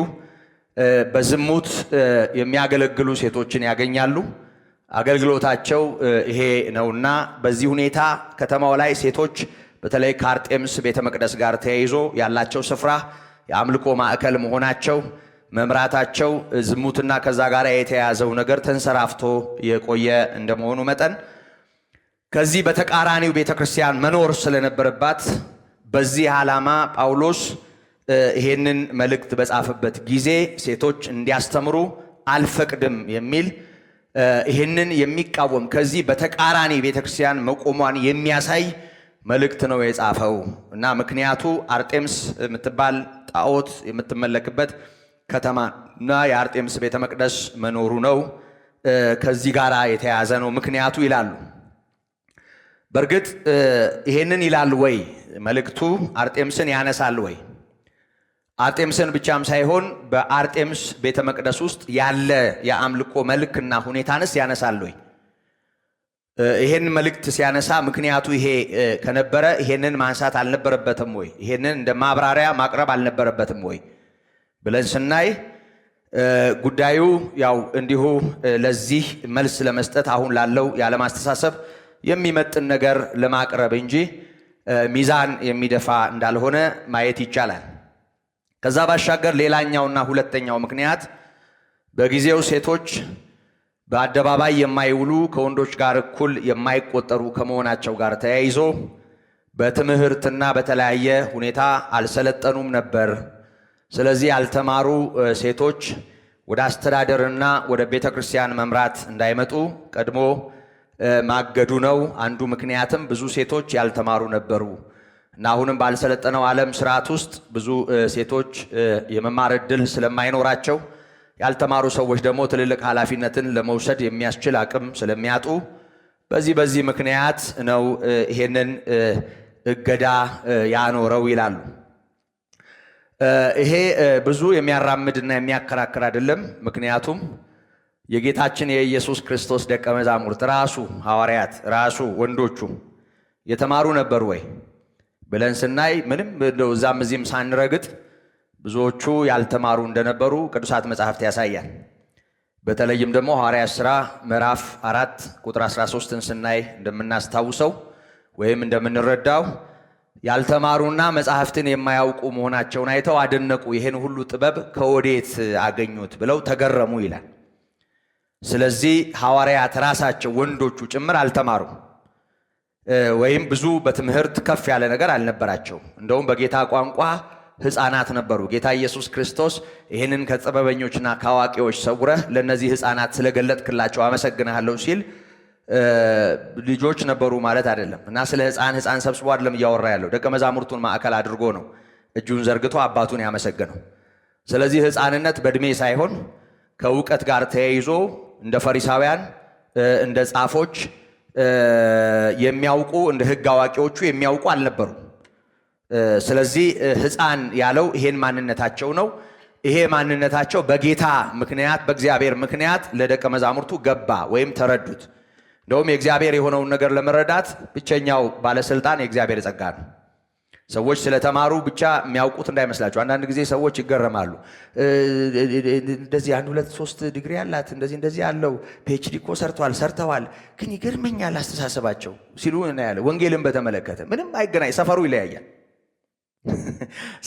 በዝሙት የሚያገለግሉ ሴቶችን ያገኛሉ። አገልግሎታቸው ይሄ ነውና በዚህ ሁኔታ ከተማው ላይ ሴቶች በተለይ ከአርጤምስ ቤተ መቅደስ ጋር ተያይዞ ያላቸው ስፍራ የአምልኮ ማዕከል መሆናቸው መምራታቸው ዝሙትና ከዛ ጋር የተያያዘው ነገር ተንሰራፍቶ የቆየ እንደመሆኑ መጠን ከዚህ በተቃራኒው ቤተክርስቲያን መኖር ስለነበረባት በዚህ ዓላማ ጳውሎስ ይሄንን መልእክት በጻፈበት ጊዜ ሴቶች እንዲያስተምሩ አልፈቅድም የሚል ይሄንን የሚቃወም ከዚህ በተቃራኒ ቤተክርስቲያን መቆሟን የሚያሳይ መልእክት ነው የጻፈው እና ምክንያቱ አርጤምስ የምትባል ጣዖት የምትመለክበት ከተማና የአርጤምስ ቤተ መቅደስ መኖሩ ነው። ከዚህ ጋር የተያያዘ ነው ምክንያቱ ይላሉ። በእርግጥ ይሄንን ይላል ወይ? መልእክቱ አርጤምስን ያነሳል ወይ? አርጤምስን ብቻም ሳይሆን በአርጤምስ ቤተ መቅደስ ውስጥ ያለ የአምልኮ መልክና ሁኔታንስ ያነሳል ወይ? ይሄን መልእክት ሲያነሳ ምክንያቱ ይሄ ከነበረ ይሄንን ማንሳት አልነበረበትም ወይ? ይሄንን እንደ ማብራሪያ ማቅረብ አልነበረበትም ወይ ብለን ስናይ ጉዳዩ ያው እንዲሁ ለዚህ መልስ ለመስጠት አሁን ላለው የዓለም አስተሳሰብ የሚመጥን ነገር ለማቅረብ እንጂ ሚዛን የሚደፋ እንዳልሆነ ማየት ይቻላል። ከዛ ባሻገር ሌላኛውና ሁለተኛው ምክንያት በጊዜው ሴቶች በአደባባይ የማይውሉ ከወንዶች ጋር እኩል የማይቆጠሩ ከመሆናቸው ጋር ተያይዞ በትምህርትና በተለያየ ሁኔታ አልሰለጠኑም ነበር። ስለዚህ ያልተማሩ ሴቶች ወደ አስተዳደርና ወደ ቤተ ክርስቲያን መምራት እንዳይመጡ ቀድሞ ማገዱ ነው። አንዱ ምክንያትም ብዙ ሴቶች ያልተማሩ ነበሩ እና አሁንም ባልሰለጠነው ዓለም ስርዓት ውስጥ ብዙ ሴቶች የመማር ዕድል ስለማይኖራቸው ያልተማሩ ሰዎች ደግሞ ትልልቅ ኃላፊነትን ለመውሰድ የሚያስችል አቅም ስለሚያጡ በዚህ ምክንያት ነው ይሄንን እገዳ ያኖረው ይላሉ። ይሄ ብዙ የሚያራምድና የሚያከራክር አይደለም። ምክንያቱም የጌታችን የኢየሱስ ክርስቶስ ደቀ መዛሙርት ራሱ ሐዋርያት ራሱ ወንዶቹ የተማሩ ነበሩ ወይ ብለን ስናይ ምንም እዛም እዚህም ሳንረግጥ ብዙዎቹ ያልተማሩ እንደነበሩ ቅዱሳት መጻሕፍት ያሳያል። በተለይም ደግሞ ሐዋርያት ሥራ ምዕራፍ 4 ቁጥር 13ን ስናይ እንደምናስታውሰው ወይም እንደምንረዳው ያልተማሩና መጻሕፍትን የማያውቁ መሆናቸውን አይተው አደነቁ። ይሄን ሁሉ ጥበብ ከወዴት አገኙት ብለው ተገረሙ ይላል። ስለዚህ ሐዋርያት ራሳቸው ወንዶቹ ጭምር አልተማሩም ወይም ብዙ በትምህርት ከፍ ያለ ነገር አልነበራቸው። እንደውም በጌታ ቋንቋ ሕፃናት ነበሩ። ጌታ ኢየሱስ ክርስቶስ ይህንን ከጥበበኞችና ከአዋቂዎች ሰውረህ ለእነዚህ ሕፃናት ስለገለጥክላቸው አመሰግንሃለሁ ሲል ልጆች ነበሩ ማለት አይደለም። እና ስለ ሕፃን ሰብስቦ አይደለም እያወራ ያለው፣ ደቀ መዛሙርቱን ማዕከል አድርጎ ነው እጁን ዘርግቶ አባቱን ያመሰገነው። ስለዚህ ሕፃንነት በእድሜ ሳይሆን ከእውቀት ጋር ተያይዞ እንደ ፈሪሳውያን እንደ ጻፎች የሚያውቁ እንደ ሕግ አዋቂዎቹ የሚያውቁ አልነበሩ። ስለዚህ ሕፃን ያለው ይሄን ማንነታቸው ነው። ይሄ ማንነታቸው በጌታ ምክንያት በእግዚአብሔር ምክንያት ለደቀ መዛሙርቱ ገባ ወይም ተረዱት። እንደውም የእግዚአብሔር የሆነውን ነገር ለመረዳት ብቸኛው ባለስልጣን የእግዚአብሔር ጸጋ ነው። ሰዎች ስለተማሩ ብቻ የሚያውቁት እንዳይመስላቸው። አንዳንድ ጊዜ ሰዎች ይገረማሉ። እንደዚህ 1 2 3 ዲግሪ ያላት እንደዚህ ያለው ፒኤችዲ እኮ ሰርተዋል፣ ግን ይገርመኛል አስተሳሰባቸው ሲሉ እናያለን። ወንጌልን በተመለከተ ምንም አይገናኝ።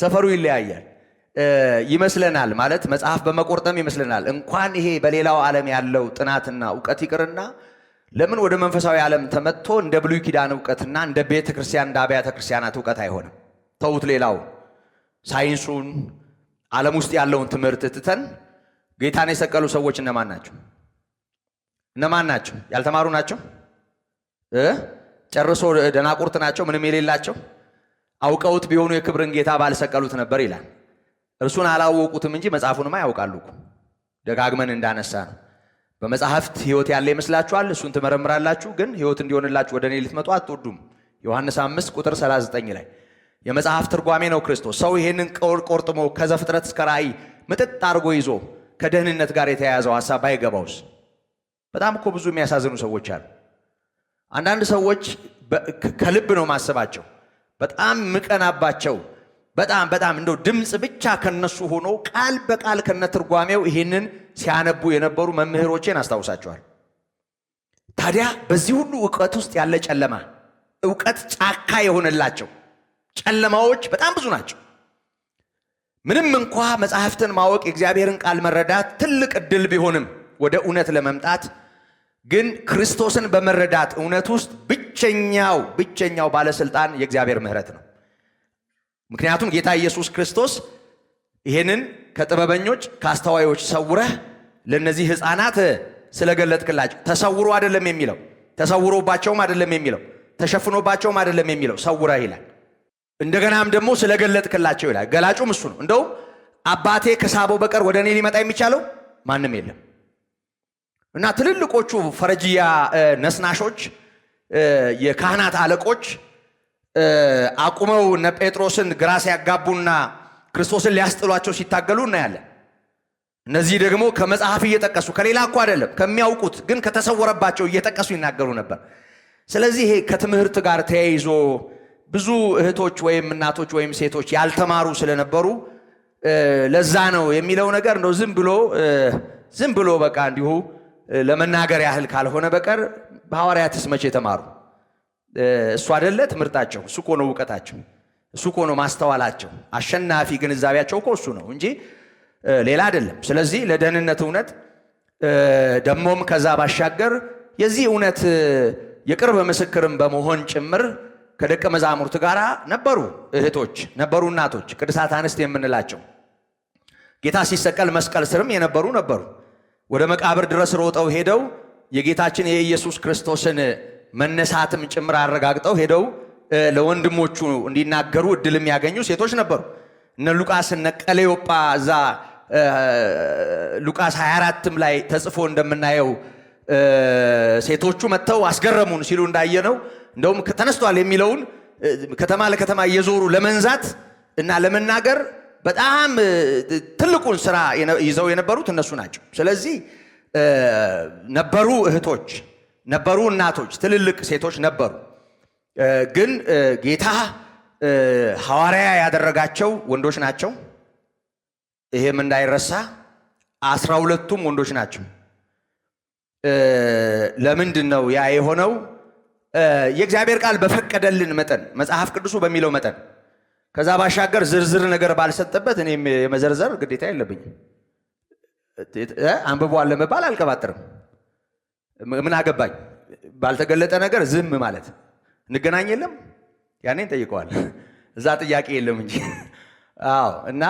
ሰፈሩ ይለያያል ይመስለናል። ማለት መጽሐፍ በመቆርጠም ይመስለናል። እንኳን ይሄ በሌላው ዓለም ያለው ጥናትና እውቀት ይቅርና ለምን ወደ መንፈሳዊ ዓለም ተመጥቶ እንደ ብሉይ ኪዳን እውቀትና እንደ ቤተ ክርስቲያን እንደ አብያተ ክርስቲያናት እውቀት አይሆንም። ተውት፣ ሌላው ሳይንሱን ዓለም ውስጥ ያለውን ትምህርት ትተን ጌታን የሰቀሉ ሰዎች እነማን ናቸው? ያልተማሩ ናቸው? ጨርሶ ደናቁርት ናቸው? ምንም የሌላቸው? አውቀውት ቢሆኑ የክብርን ጌታ ባልሰቀሉት ነበር ይላል። እርሱን አላወቁትም እንጂ መጽሐፉንማ ያውቃሉ እኮ። ደጋግመን እንዳነሳ ነው። በመጽሐፍት ሕይወት ያለ ይመስላችኋል፣ እሱን ትመረምራላችሁ፣ ግን ሕይወት እንዲሆንላችሁ ወደ እኔ ልትመጡ አትወዱም። ዮሐንስ 5 ቁጥር 39 ላይ የመጽሐፍ ትርጓሜ ነው ክርስቶስ። ሰው ይሄንን ቆርጥሞ ከዘፍጥረት እስከ ራእይ ምጥጥ አድርጎ ይዞ ከደህንነት ጋር የተያያዘው ሐሳብ ባይገባውስ? በጣም እኮ ብዙ የሚያሳዝኑ ሰዎች አሉ። አንዳንድ ሰዎች ከልብ ነው ማሰባቸው፣ በጣም ምቀናባቸው፣ በጣም እንደው ድምፅ ብቻ ከነሱ ሆኖ ቃል በቃል ከነትርጓሜው ይሄንን ሲያነቡ የነበሩ መምህሮቼን አስታውሳቸዋል። ታዲያ በዚህ ሁሉ ዕውቀት ውስጥ ያለ ጨለማ፣ ዕውቀት ጫካ የሆነላቸው ጨለማዎች በጣም ብዙ ናቸው። ምንም እንኳ መጽሐፍትን ማወቅ የእግዚአብሔርን ቃል መረዳት ትልቅ ዕድል ቢሆንም ወደ እውነት ለመምጣት ግን ክርስቶስን በመረዳት እውነት ውስጥ ብቸኛው ባለስልጣን የእግዚአብሔር ምሕረት ነው። ምክንያቱም ጌታ ኢየሱስ ክርስቶስ ይሄንን ከጥበበኞች ከአስተዋዮች ሰውረህ ለነዚህ ሕፃናት ስለገለጥክላቸው፣ ተሰውሮ አይደለም የሚለው፣ ተሰውሮባቸውም አይደለም የሚለው፣ ተሸፍኖባቸውም አይደለም የሚለው፣ ሰውረህ ይላል። እንደገናም ደግሞ ስለገለጥክላቸው ይላል። ገላጩም እሱ ነው። እንደውም አባቴ ከሳበው በቀር ወደ እኔ ሊመጣ የሚቻለው ማንም የለም። እና ትልልቆቹ ፈረጅያ ነስናሾች፣ የካህናት አለቆች አቁመው እነ ጴጥሮስን ግራ ሲያጋቡና ክርስቶስን ሊያስጥሏቸው ሲታገሉ እናያለን። እነዚህ ደግሞ ከመጽሐፍ እየጠቀሱ ከሌላ እኮ አይደለም ከሚያውቁት ግን ከተሰወረባቸው እየጠቀሱ ይናገሩ ነበር። ስለዚህ ይሄ ከትምህርት ጋር ተያይዞ ብዙ እህቶች ወይም እናቶች ወይም ሴቶች ያልተማሩ ስለነበሩ ለዛ ነው የሚለው ነገር ነው ዝም ብሎ በቃ እንዲሁ ለመናገር ያህል ካልሆነ በቀር ሐዋርያትስ መቼ ተማሩ? እሱ አይደለ ትምህርታቸው፣ እሱ እኮ ነው ዕውቀታቸው፣ እሱ እኮ ነው ማስተዋላቸው፣ አሸናፊ ግንዛቤያቸው እኮ እሱ ነው እንጂ ሌላ አይደለም። ስለዚህ ለደህንነት እውነት ደሞም ከዛ ባሻገር የዚህ እውነት የቅርብ ምስክርም በመሆን ጭምር ከደቀ መዛሙርት ጋር ነበሩ እህቶች፣ ነበሩ እናቶች፣ ቅዱሳት አንስት የምንላቸው ጌታ ሲሰቀል መስቀል ስርም የነበሩ ነበሩ። ወደ መቃብር ድረስ ሮጠው ሄደው የጌታችን የኢየሱስ ክርስቶስን መነሳትም ጭምር አረጋግጠው ሄደው ለወንድሞቹ እንዲናገሩ እድል የሚያገኙ ሴቶች ነበሩ። እነ ሉቃስ እነ ቀሌዮጳ እዛ ሉቃስ 24ም ላይ ተጽፎ እንደምናየው ሴቶቹ መጥተው አስገረሙን ሲሉ እንዳየነው እንደውም ተነስቷል የሚለውን ከተማ ለከተማ እየዞሩ ለመንዛት እና ለመናገር በጣም ትልቁን ስራ ይዘው የነበሩት እነሱ ናቸው። ስለዚህ ነበሩ እህቶች፣ ነበሩ እናቶች፣ ትልልቅ ሴቶች ነበሩ። ግን ጌታ ሐዋርያ ያደረጋቸው ወንዶች ናቸው። ይሄም እንዳይረሳ 12ቱም ወንዶች ናቸው። ለምንድን ነው ያ የሆነው? የእግዚአብሔር ቃል በፈቀደልን መጠን መጽሐፍ ቅዱሱ በሚለው መጠን ከዛ ባሻገር ዝርዝር ነገር ባልሰጠበት እኔም የመዘርዘር ግዴታ የለብኝም። አንብቧል ለመባል አልቀባጥርም። ምን አገባኝ? ባልተገለጠ ነገር ዝም ማለት እንገናኝ የለም ያኔ እንጠይቀዋል። እዛ ጥያቄ የለም እንጂ አዎ። እና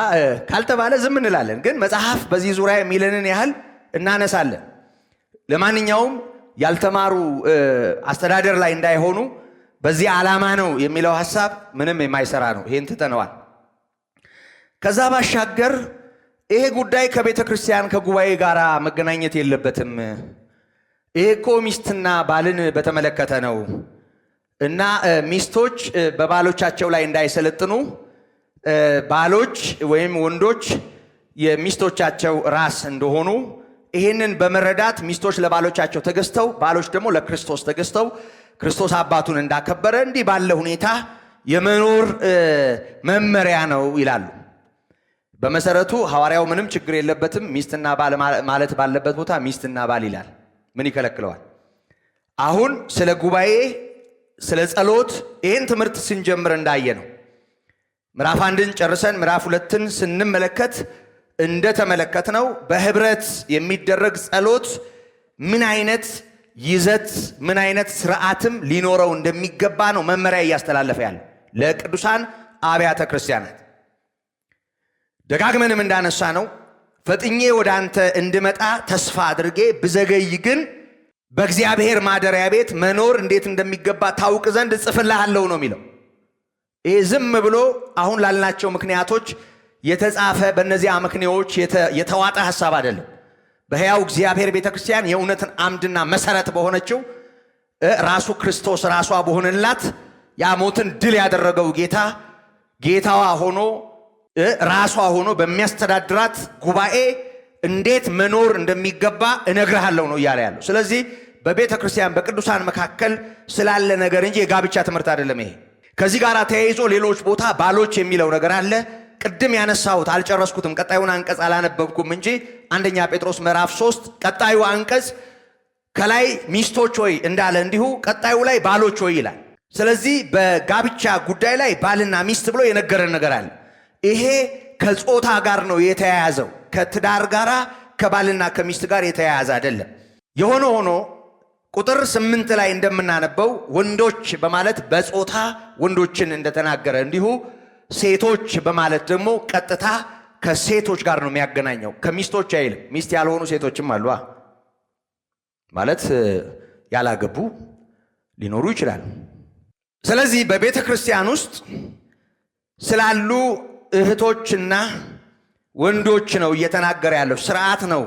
ካልተባለ ዝም እንላለን። ግን መጽሐፍ በዚህ ዙሪያ የሚለንን ያህል እናነሳለን። ለማንኛውም ያልተማሩ አስተዳደር ላይ እንዳይሆኑ በዚህ ዓላማ ነው የሚለው ሐሳብ ምንም የማይሰራ ነው። ይሄን ትተነዋል። ከዛ ባሻገር ይሄ ጉዳይ ከቤተ ክርስቲያን ከጉባኤ ጋር መገናኘት የለበትም። ይሄ እኮ ሚስትና ባልን በተመለከተ ነው እና ሚስቶች በባሎቻቸው ላይ እንዳይሰለጥኑ ባሎች ወይም ወንዶች የሚስቶቻቸው ራስ እንደሆኑ ይህንን በመረዳት ሚስቶች ለባሎቻቸው ተገዝተው ባሎች ደግሞ ለክርስቶስ ተገዝተው ክርስቶስ አባቱን እንዳከበረ እንዲህ ባለ ሁኔታ የመኖር መመሪያ ነው ይላሉ። በመሰረቱ ሐዋርያው ምንም ችግር የለበትም ሚስትና ባል ማለት ባለበት ቦታ ሚስትና ባል ይላል። ምን ይከለክለዋል? አሁን ስለ ጉባኤ ስለ ጸሎት ይህን ትምህርት ስንጀምር እንዳየ ነው ምዕራፍ 1ን ጨርሰን ምዕራፍ 2ን ስንመለከት እንደተመለከት ነው በህብረት የሚደረግ ጸሎት ምን አይነት ይዘት ምን አይነት ስርዓትም ሊኖረው እንደሚገባ ነው መመሪያ እያስተላለፈ ያለው ለቅዱሳን አብያተ ክርስቲያናት። ደጋግመንም እንዳነሳ ነው ፈጥኜ ወደ አንተ እንድመጣ ተስፋ አድርጌ ብዘገይ ግን በእግዚአብሔር ማደሪያ ቤት መኖር እንዴት እንደሚገባ ታውቅ ዘንድ እጽፍልሃለሁ ነው የሚለው። ይህ ዝም ብሎ አሁን ላልናቸው ምክንያቶች የተጻፈ በእነዚያ ምክንያቶች የተዋጠ ሐሳብ አይደለም። በሕያው እግዚአብሔር ቤተክርስቲያን የእውነትን አምድና መሰረት በሆነችው ራሱ ክርስቶስ ራሷ በሆነላት ያ ሞትን ድል ያደረገው ጌታዋ ሆኖ ራሷ ሆኖ በሚያስተዳድራት ጉባኤ እንዴት መኖር እንደሚገባ እነግርሃለሁ ነው እያለ ያለው። ስለዚህ በቤተ ክርስቲያን በቅዱሳን መካከል ስላለ ነገር እንጂ የጋብቻ ትምህርት አይደለም ይሄ። ከዚህ ጋር ተያይዞ ሌሎች ቦታ ባሎች የሚለው ነገር አለ። ቅድም ያነሳሁት አልጨረስኩትም፣ ቀጣዩን አንቀጽ አላነበብኩም እንጂ አንደኛ ጴጥሮስ ምዕራፍ 3 ቀጣዩ አንቀጽ ከላይ ሚስቶች ሆይ እንዳለ እንዲሁ ቀጣዩ ላይ ባሎች ሆይ ይላል። ስለዚህ በጋብቻ ጉዳይ ላይ ባልና ሚስት ብሎ የነገረን ነገር አለ። ይሄ ከጾታ ጋር ነው የተያያዘው፣ ከትዳር ጋር ከባልና ከሚስት ጋር የተያያዘ አይደለም። የሆነ ሆኖ ቁጥር 8 ላይ እንደምናነበው ወንዶች በማለት በጾታ ወንዶችን እንደተናገረ እንዲሁ ሴቶች በማለት ደግሞ ቀጥታ ከሴቶች ጋር ነው የሚያገናኘው፣ ከሚስቶች አይልም። ሚስት ያልሆኑ ሴቶችም አሉ ማለት ያላገቡ ሊኖሩ ይችላሉ። ስለዚህ በቤተ ክርስቲያን ውስጥ ስላሉ እህቶችና ወንዶች ነው እየተናገረ ያለው፣ ስርዓት ነው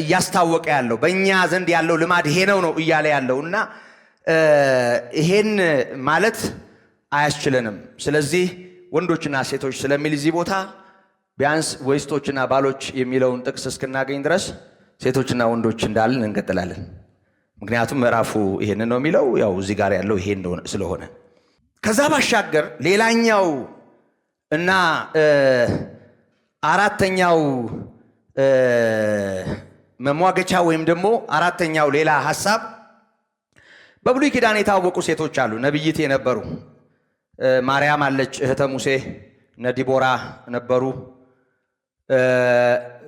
እያስታወቀ ያለው፣ በእኛ ዘንድ ያለው ልማድ ይሄ ነው እያለ ያለው እና ይሄን ማለት አያስችለንም። ስለዚህ ወንዶችና ሴቶች ስለሚል እዚህ ቦታ ቢያንስ ወይስቶችና ባሎች የሚለውን ጥቅስ እስክናገኝ ድረስ ሴቶችና ወንዶች እንዳልን እንቀጥላለን። ምክንያቱም ምዕራፉ ይሄንን ነው የሚለው፣ ያው እዚህ ጋር ያለው ይሄን ስለሆነ። ከዛ ባሻገር ሌላኛው እና አራተኛው መሟገቻ ወይም ደግሞ አራተኛው ሌላ ሐሳብ በብሉይ ኪዳን የታወቁ ሴቶች አሉ፣ ነብይት የነበሩ። ማርያም አለች፣ እህተ ሙሴ፣ እነ ዲቦራ ነበሩ።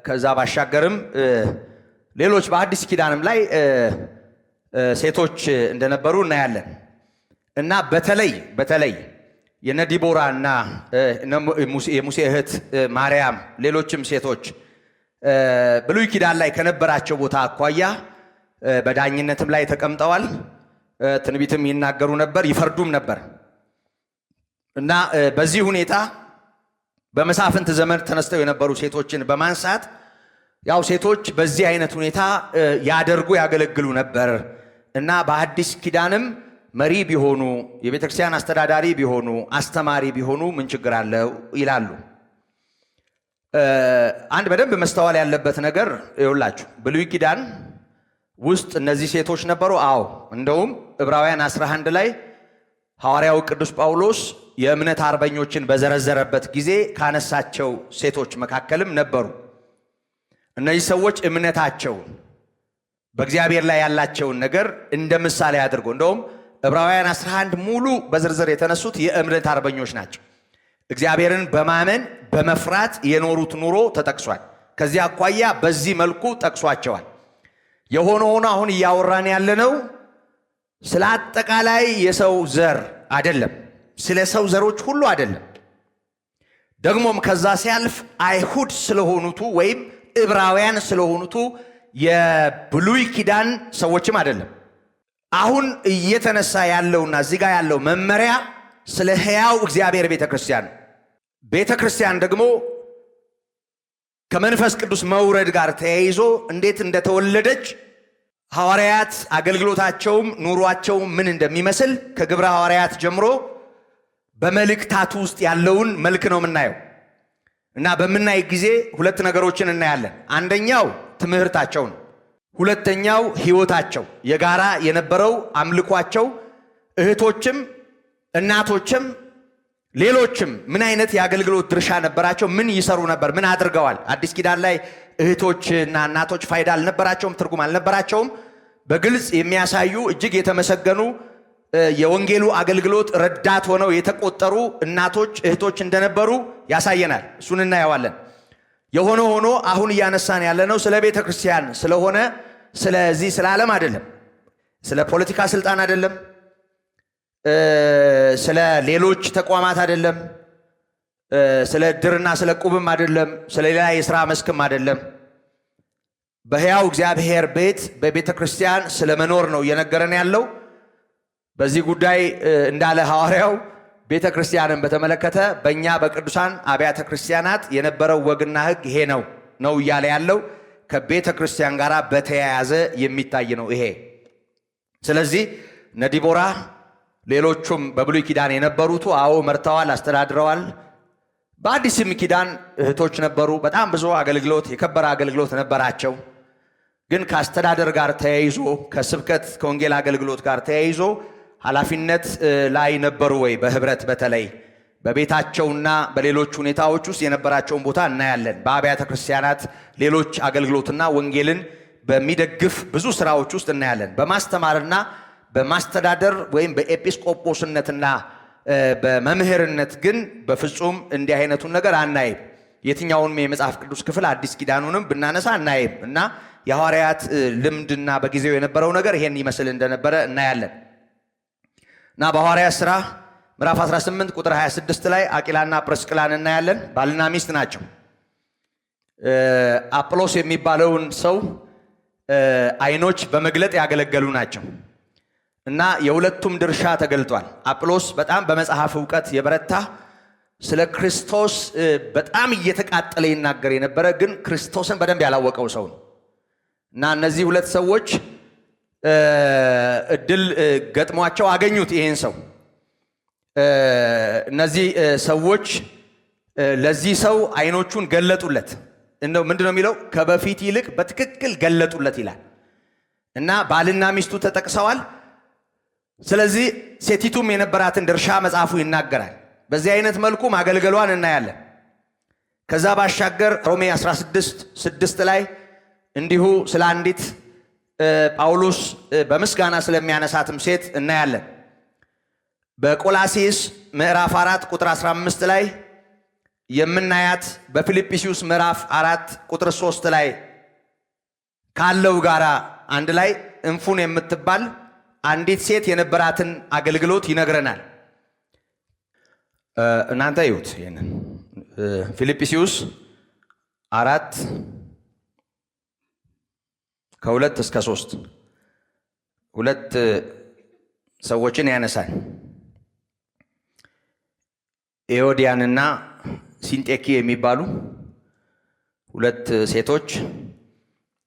ከዛ ባሻገርም ሌሎች በአዲስ ኪዳንም ላይ ሴቶች እንደነበሩ እናያለን። እና በተለይ የነ ዲቦራ እና የሙሴ እህት ማርያም ሌሎችም ሴቶች ብሉይ ኪዳን ላይ ከነበራቸው ቦታ አኳያ በዳኝነትም ላይ ተቀምጠዋል። ትንቢትም ይናገሩ ነበር፣ ይፈርዱም ነበር። እና በዚህ ሁኔታ በመሳፍንት ዘመን ተነስተው የነበሩ ሴቶችን በማንሳት ያው ሴቶች በዚህ አይነት ሁኔታ ያገለግሉ ነበር እና በአዲስ ኪዳንም መሪ ቢሆኑ፣ የቤተ ክርስቲያን አስተዳዳሪ ቢሆኑ፣ አስተማሪ ቢሆኑ ምን ችግር አለው ይላሉ። አንድ በደንብ መስተዋል ያለበት ነገር ይኸውላችሁ፣ ብሉይ ኪዳን ውስጥ እነዚህ ሴቶች ነበሩ። አዎ፣ እንደውም ዕብራውያን 11 ላይ ሐዋርያው ቅዱስ ጳውሎስ የእምነት አርበኞችን በዘረዘረበት ጊዜ ካነሳቸው ሴቶች መካከልም ነበሩ። እነዚህ ሰዎች እምነታቸውን በእግዚአብሔር ላይ ያላቸውን ነገር እንደ ምሳሌ አድርጎ እንደውም ዕብራውያን 11 ሙሉ በዝርዝር የተነሱት የእምነት አርበኞች ናቸው። እግዚአብሔርን በማመን በመፍራት የኖሩት ኑሮ ተጠቅሷል። ከዚህ አኳያ በዚህ መልኩ ጠቅሷቸዋል። የሆነ ሆኖ አሁን እያወራን ያለነው ስለ አጠቃላይ የሰው ዘር አይደለም፣ ስለ ሰው ዘሮች ሁሉ አይደለም። ደግሞም ከዛ ሲያልፍ አይሁድ ስለሆኑቱ ወይም ዕብራውያን ስለሆኑቱ የብሉይ ኪዳን ሰዎችም አይደለም። አሁን እየተነሳ ያለውና እዚህ ጋር ያለው መመሪያ ስለ ሕያው እግዚአብሔር ቤተ ክርስቲያን ደግሞ ከመንፈስ ቅዱስ መውረድ ጋር ተያይዞ እንዴት እንደተወለደች ሐዋርያት አገልግሎታቸውም ኑሯቸውም ምን እንደሚመስል ከግብረ ሐዋርያት ጀምሮ በመልእክታቱ ውስጥ ያለውን መልክ ነው የምናየው። እና በምናይ ጊዜ ሁለት ነገሮችን እናያለን። አንደኛው ትምህርታቸው ነው። ሁለተኛው ሕይወታቸው፣ የጋራ የነበረው አምልኳቸው፣ እህቶችም እናቶችም ሌሎችም ምን አይነት የአገልግሎት ድርሻ ነበራቸው፣ ምን ይሰሩ ነበር፣ ምን አድርገዋል። አዲስ ኪዳን ላይ እህቶችና እናቶች ፋይዳ አልነበራቸውም፣ ትርጉም አልነበራቸውም። በግልጽ የሚያሳዩ እጅግ የተመሰገኑ የወንጌሉ አገልግሎት ረዳት ሆነው የተቆጠሩ እናቶች እህቶች እንደነበሩ ያሳየናል። እሱን እናየዋለን። የሆነ ሆኖ አሁን እያነሳን ያለነው ስለ ቤተ ክርስቲያን ስለሆነ ስለዚህ ስለ ዓለም አይደለም፣ ስለ ፖለቲካ ስልጣን አይደለም፣ ስለ ሌሎች ተቋማት አይደለም፣ ስለ ድርና ስለ ቁብም አይደለም፣ ስለ ሌላ የሥራ መስክም አይደለም። በሕያው እግዚአብሔር ቤት በቤተ ክርስቲያን ስለ መኖር ነው እየነገረን ያለው። በዚህ ጉዳይ እንዳለ ሐዋርያው ቤተ ክርስቲያንን በተመለከተ በእኛ በቅዱሳን አብያተ ክርስቲያናት የነበረው ወግና ሕግ ይሄ ነው እያለ ያለው ከቤተ ክርስቲያን ጋር በተያያዘ የሚታይ ነው ይሄ። ስለዚህ እነ ዲቦራ ሌሎቹም በብሉይ ኪዳን የነበሩቱ አዎ መርተዋል፣ አስተዳድረዋል። በአዲስም ኪዳን እህቶች ነበሩ። በጣም ብዙ አገልግሎት፣ የከበረ አገልግሎት ነበራቸው። ግን ከአስተዳደር ጋር ተያይዞ ከስብከት ከወንጌል አገልግሎት ጋር ተያይዞ ኃላፊነት ላይ ነበሩ ወይ? በህብረት በተለይ በቤታቸውና በሌሎች ሁኔታዎች ውስጥ የነበራቸውን ቦታ እናያለን። በአብያተ ክርስቲያናት ሌሎች አገልግሎትና ወንጌልን በሚደግፍ ብዙ ስራዎች ውስጥ እናያለን። በማስተማርና በማስተዳደር ወይም በኤጲስቆጶስነትና በመምህርነት ግን በፍጹም እንዲህ አይነቱን ነገር አናይም። የትኛውንም የመጽሐፍ ቅዱስ ክፍል አዲስ ኪዳኑንም ብናነሳ አናይም። እና የሐዋርያት ልምድና በጊዜው የነበረው ነገር ይሄን ይመስል እንደነበረ እናያለን። እና በሐዋርያት ሥራ ምዕራፍ 18 ቁጥር 26 ላይ አቂላና ጵርስቅላን እናያለን። ባልና ሚስት ናቸው። አጵሎስ የሚባለውን ሰው አይኖች በመግለጥ ያገለገሉ ናቸው። እና የሁለቱም ድርሻ ተገልጧል። አጵሎስ በጣም በመጽሐፍ ዕውቀት የበረታ ስለ ክርስቶስ በጣም እየተቃጠለ ይናገር የነበረ ግን ክርስቶስን በደንብ ያላወቀው ሰው ነው። እና እነዚህ ሁለት ሰዎች እድል ገጥሟቸው አገኙት ይሄን ሰው እነዚህ ሰዎች ለዚህ ሰው አይኖቹን ገለጡለት። እንደው ምንድነው የሚለው? ከበፊት ይልቅ በትክክል ገለጡለት ይላል እና ባልና ሚስቱ ተጠቅሰዋል። ስለዚህ ሴቲቱም የነበራትን ድርሻ መጽሐፉ ይናገራል። በዚህ አይነት መልኩ ማገልገሏን እናያለን። ከዛ ባሻገር ሮሜ 16:6 ላይ እንዲሁ ስለ አንዲት ጳውሎስ በምስጋና ስለሚያነሳትም ሴት እናያለን። በቆላሲስ ምዕራፍ 4 ቁጥር 15 ላይ የምናያት በፊልጵስዩስ ምዕራፍ 4 ቁጥር 3 ላይ ካለው ጋራ አንድ ላይ እንፉን የምትባል አንዲት ሴት የነበራትን አገልግሎት ይነግረናል። እናንተ ይሁት ይሄንን ፊልጵስዩስ 4 ከ2 እስከ 3 ሁለት ሰዎችን ያነሳል። ኤዎዲያንና ሲንጤኪ የሚባሉ ሁለት ሴቶች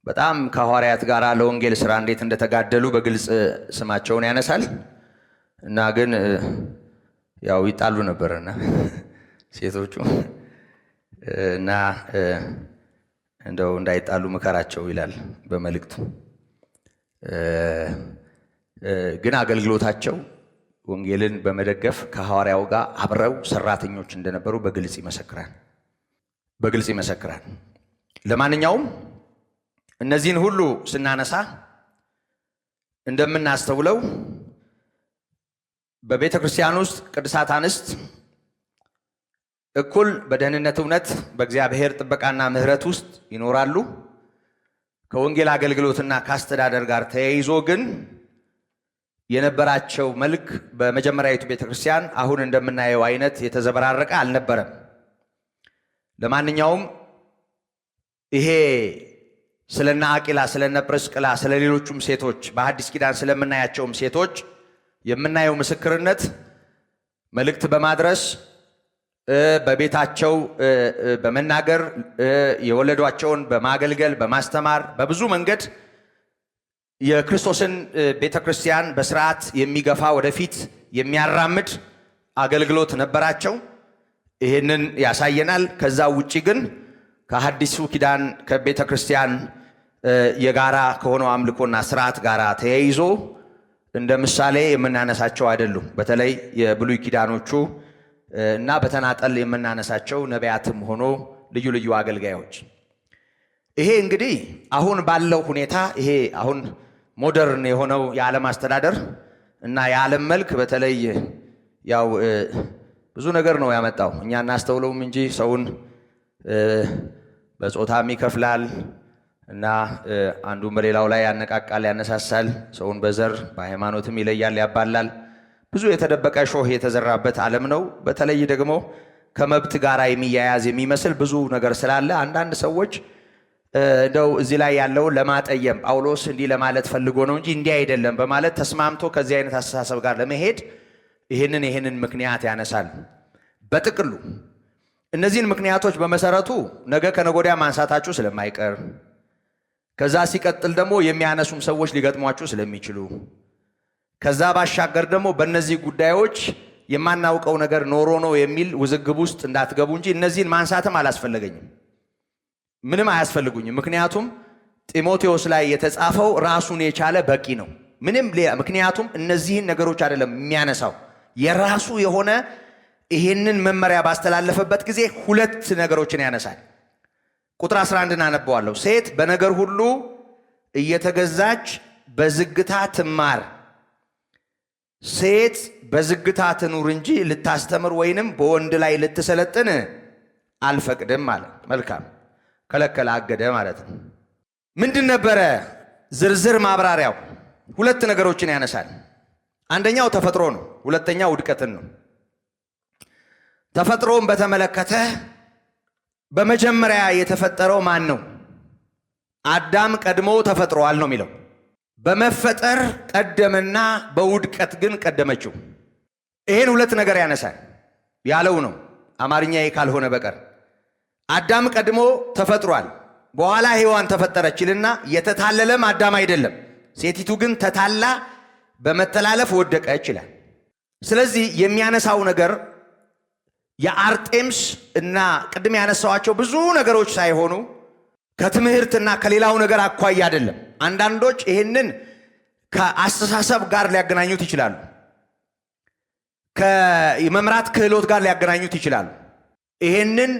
በጣም ከሐዋርያት ጋር ለወንጌል ሥራ እንዴት እንደተጋደሉ በግልጽ ስማቸውን ያነሳል እና ግን ያው ይጣሉ ነበርና ሴቶቹ እና እንደው እንዳይጣሉ ምከራቸው ይላል በመልእክቱ። ግን አገልግሎታቸው ወንጌልን በመደገፍ ከሐዋርያው ጋር አብረው ሰራተኞች እንደነበሩ በግልጽ ይመሰክራል። ለማንኛውም እነዚህን ሁሉ ስናነሳ እንደምናስተውለው በቤተ ክርስቲያን ውስጥ ቅዱሳት አንስት እኩል በደህንነት እውነት በእግዚአብሔር ጥበቃና ምሕረት ውስጥ ይኖራሉ። ከወንጌል አገልግሎትና ከአስተዳደር ጋር ተያይዞ ግን የነበራቸው መልክ በመጀመሪያዊቱ ቤተ ክርስቲያን አሁን እንደምናየው አይነት የተዘበራረቀ አልነበረም። ለማንኛውም ይሄ ስለና አቂላ ስለነ ጵርስቅላ ስለሌሎቹም ሴቶች በሐዲስ ኪዳን ስለምናያቸውም ሴቶች የምናየው ምስክርነት መልእክት በማድረስ በቤታቸው በመናገር የወለዷቸውን በማገልገል በማስተማር በብዙ መንገድ የክርስቶስን ቤተክርስቲያን በስርዓት የሚገፋ ወደፊት የሚያራምድ አገልግሎት ነበራቸው። ይህንን ያሳየናል። ከዛ ውጪ ግን ከሐዲሱ ኪዳን ከቤተክርስቲያን የጋራ ከሆነው አምልኮና ስርዓት ጋር ተያይዞ እንደ ምሳሌ የምናነሳቸው አይደሉም። በተለይ የብሉይ ኪዳኖቹ እና በተናጠል የምናነሳቸው ነቢያትም ሆኖ ልዩ ልዩ አገልጋዮች። ይሄ እንግዲህ አሁን ባለው ሁኔታ ይሄ አሁን ሞደርን የሆነው የዓለም አስተዳደር እና የዓለም መልክ በተለይ ያው ብዙ ነገር ነው ያመጣው። እኛ እናስተውለውም እንጂ ሰውን በጾታም ይከፍላል እና አንዱን በሌላው ላይ ያነቃቃል፣ ያነሳሳል። ሰውን በዘር በሃይማኖትም ይለያል፣ ያባላል። ብዙ የተደበቀ ሾህ የተዘራበት ዓለም ነው። በተለይ ደግሞ ከመብት ጋር የሚያያዝ የሚመስል ብዙ ነገር ስላለ አንዳንድ ሰዎች እንደው እዚህ ላይ ያለውን ለማጠየም ጳውሎስ እንዲህ ለማለት ፈልጎ ነው እንጂ እንዲህ አይደለም በማለት ተስማምቶ ከዚህ አይነት አስተሳሰብ ጋር ለመሄድ ይህንን ምክንያት ያነሳል። በጥቅሉ እነዚህን ምክንያቶች በመሰረቱ ነገ ከነጎዲያ ማንሳታችሁ ስለማይቀር ከዛ ሲቀጥል ደግሞ የሚያነሱም ሰዎች ሊገጥሟችሁ ስለሚችሉ ከዛ ባሻገር ደግሞ በእነዚህ ጉዳዮች የማናውቀው ነገር ኖሮ ነው የሚል ውዝግብ ውስጥ እንዳትገቡ እንጂ እነዚህን ማንሳትም አላስፈለገኝም። ምንም አያስፈልጉኝም። ምክንያቱም ጢሞቴዎስ ላይ የተጻፈው ራሱን የቻለ በቂ ነው። ምንም ምክንያቱም እነዚህን ነገሮች አይደለም የሚያነሳው የራሱ የሆነ ይሄንን መመሪያ ባስተላለፈበት ጊዜ ሁለት ነገሮችን ያነሳል። ቁጥር 11 አነበዋለሁ። ሴት በነገር ሁሉ እየተገዛች በዝግታ ትማር፣ ሴት በዝግታ ትኑር እንጂ ልታስተምር ወይንም በወንድ ላይ ልትሰለጥን አልፈቅድም ማለት። መልካም ከለከለ፣ አገደ ማለት ነው። ምንድን ነበረ ዝርዝር ማብራሪያው? ሁለት ነገሮችን ያነሳል። አንደኛው ተፈጥሮ ነው፣ ሁለተኛው ውድቀትን ነው። ተፈጥሮን በተመለከተ በመጀመሪያ የተፈጠረው ማን ነው? አዳም ቀድሞ ተፈጥሯል ነው የሚለው። በመፈጠር ቀደመና በውድቀት ግን ቀደመችው። ይሄን ሁለት ነገር ያነሳል ያለው ነው አማርኛዬ ካልሆነ በቀር። አዳም ቀድሞ ተፈጥሯል፣ በኋላ ሔዋን ተፈጠረችልና የተታለለም አዳም አይደለም። ሴቲቱ ግን ተታላ በመተላለፍ ወደቀች ይላል። ስለዚህ የሚያነሳው ነገር የአርጤምስ እና ቅድም ያነሳዋቸው ብዙ ነገሮች ሳይሆኑ ከትምህርትና ከሌላው ነገር አኳያ አይደለም። አንዳንዶች ይህንን ከአስተሳሰብ ጋር ሊያገናኙት ይችላሉ። ከመምራት ክህሎት ጋር ሊያገናኙት ይችላሉ። ይህንን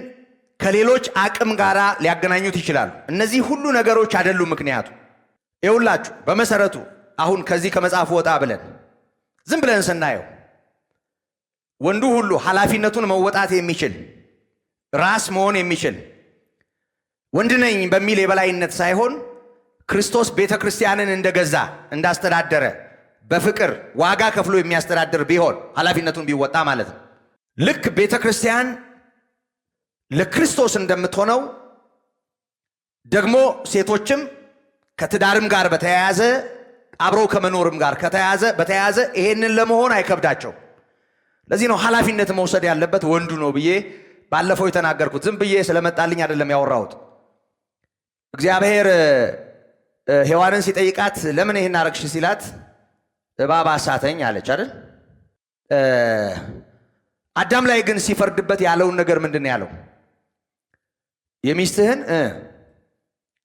ከሌሎች አቅም ጋር ሊያገናኙት ይችላሉ። እነዚህ ሁሉ ነገሮች አይደሉም። ምክንያቱ ይኸውላችሁ በመሰረቱ አሁን ከዚህ ከመጽሐፉ ወጣ ብለን ዝም ብለን ስናየው ወንዱ ሁሉ ኃላፊነቱን መወጣት የሚችል ራስ መሆን የሚችል ወንድ ነኝ በሚል የበላይነት ሳይሆን ክርስቶስ ቤተ ክርስቲያንን እንደገዛ እንዳስተዳደረ በፍቅር ዋጋ ከፍሎ የሚያስተዳድር ቢሆን ኃላፊነቱን ቢወጣ ማለት ነው። ልክ ቤተ ክርስቲያን ለክርስቶስ እንደምትሆነው ደግሞ ሴቶችም ከትዳርም ጋር በተያያዘ አብረው ከመኖርም ጋር በተያያዘ ይሄንን ለመሆን አይከብዳቸው። ለዚህ ነው ኃላፊነት መውሰድ ያለበት ወንዱ ነው ብዬ ባለፈው የተናገርኩት። ዝም ብዬ ስለመጣልኝ አይደለም ያወራሁት። እግዚአብሔር ሔዋንን ሲጠይቃት ለምን ይሄን አረግሽ ሲላት እባብ አሳተኝ አለች አይደል? አዳም ላይ ግን ሲፈርድበት ያለውን ነገር ምንድን ነው ያለው? የሚስትህን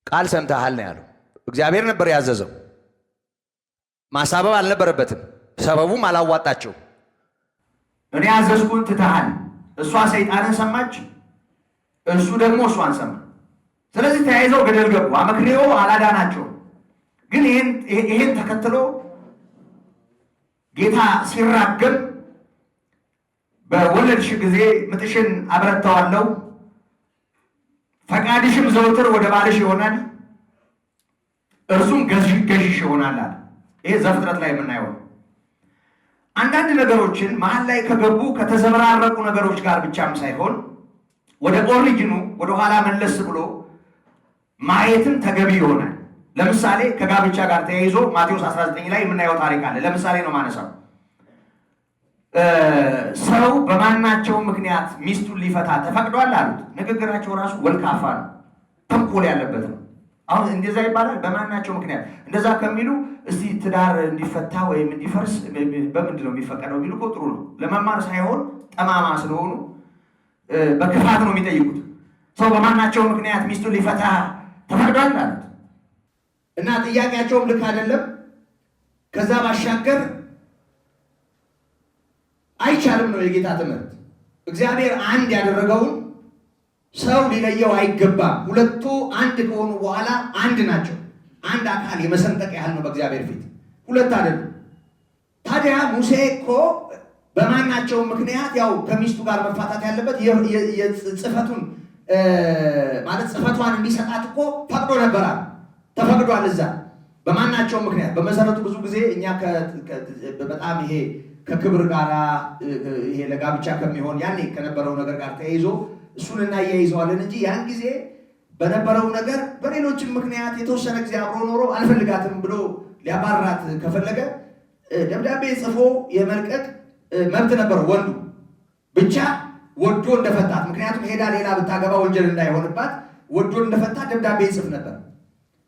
ቃል ሰምተሃል ነው ያለው። እግዚአብሔር ነበር ያዘዘው። ማሳበብ አልነበረበትም። ሰበቡም አላዋጣቸው። እኔ ያዘዝኩን ትተሃል። እሷ ሰይጣንን ሰማች፣ እሱ ደግሞ እሷን ሰማ። ስለዚህ ተያይዘው ገደል ገቡ። አመክንዮ አላዳናቸው። ግን ይሄን ተከትሎ ጌታ ሲራገም በወለድሽ ጊዜ ምጥሽን አብረታዋለሁ፣ ፈቃድሽም ዘውትር ወደ ባልሽ ይሆናል፣ እርሱም ገዥሽ ይሆናል አለ። ይሄ ዘፍጥረት ላይ የምናየው። አንዳንድ ነገሮችን መሀል ላይ ከገቡ ከተዘበራረቁ ነገሮች ጋር ብቻም ሳይሆን ወደ ኦሪጂኑ ወደ ኋላ መለስ ብሎ ማየትም ተገቢ ይሆናል። ለምሳሌ ከጋብቻ ጋር ተያይዞ ማቴዎስ 19 ላይ የምናየው ታሪክ አለ። ለምሳሌ ነው ማነሳው። ሰው በማናቸው ምክንያት ሚስቱን ሊፈታ ተፈቅዷል አሉት። ንግግራቸው ራሱ ወልካፋ ነው፣ ተንኮል ያለበት ነው። አሁን እንደዛ ይባላል። በማናቸው ምክንያት እንደዛ ከሚሉ እስቲ ትዳር እንዲፈታ ወይም እንዲፈርስ በምንድን ነው የሚፈቀደው ቢሉ ጥሩ ነው። ለመማር ሳይሆን ጠማማ ስለሆኑ በክፋት ነው የሚጠይቁት። ሰው በማናቸው ምክንያት ሚስቱን ሊፈታ ተፈቅዷል አሉት እና ጥያቄያቸውም ልክ አይደለም። ከዛ ባሻገር አይቻልም ነው የጌታ ትምህርት። እግዚአብሔር አንድ ያደረገውን ሰው ሊለየው አይገባም። ሁለቱ አንድ ከሆኑ በኋላ አንድ ናቸው። አንድ አካል የመሰንጠቅ ያህል ነው በእግዚአብሔር ፊት፣ ሁለት አይደሉም። ታዲያ ሙሴ እኮ በማናቸው ምክንያት ያው ከሚስቱ ጋር መፋታት ያለበት ጽፈቱን ማለት ጽፈቷን እንዲሰጣት እኮ ፈቅዶ ነበራል። ተፈቅዷል እዛ በማናቸው ምክንያት። በመሰረቱ ብዙ ጊዜ እኛ በጣም ይሄ ከክብር ጋር ይሄ ለጋብቻ ከሚሆን ያኔ ከነበረው ነገር ጋር ተያይዞ እሱን እናያይዘዋለን እንጂ ያን ጊዜ በነበረው ነገር በሌሎችም ምክንያት የተወሰነ ጊዜ አብሮ ኖሮ አልፈልጋትም ብሎ ሊያባራት ከፈለገ ደብዳቤ ጽፎ የመልቀቅ መብት ነበረው ወንዱ ብቻ ወዶ እንደፈታት። ምክንያቱም ሄዳ ሌላ ብታገባ ወንጀል እንዳይሆንባት ወዶ እንደፈታት ደብዳቤ ይጽፍ ነበር።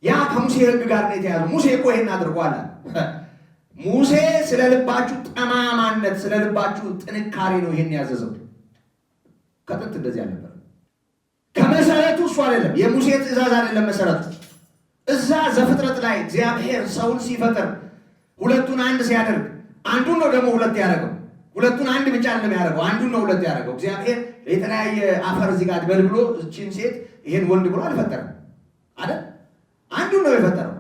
ያ ከሙሴ ሕግ ጋር ነው የተያዘው። ሙሴ እኮ ይሄን አድርጓል። ሙሴ ስለ ልባችሁ ጠማማነት፣ ስለ ልባችሁ ጥንካሬ ነው ይሄን ያዘዘው። ከጥንት እንደዚህ አልነበረ። ከመሰረቱ እሱ አይደለም፣ የሙሴ ትእዛዝ አይደለም መሰረቱ። እዛ ዘፍጥረት ላይ እግዚአብሔር ሰውን ሲፈጥር ሁለቱን አንድ ሲያደርግ አንዱን ነው ደግሞ ሁለት ያደረገው። ሁለቱን አንድ ብቻ አይደለም ያደረገው፣ አንዱን ነው ሁለት ያደረገው። እግዚአብሔር የተለያየ አፈር እዚህ ጋር በል ብሎ እቺን ሴት ይሄን ወንድ ብሎ አልፈጠረም አይደል? አንዱን ነው የፈጠረው።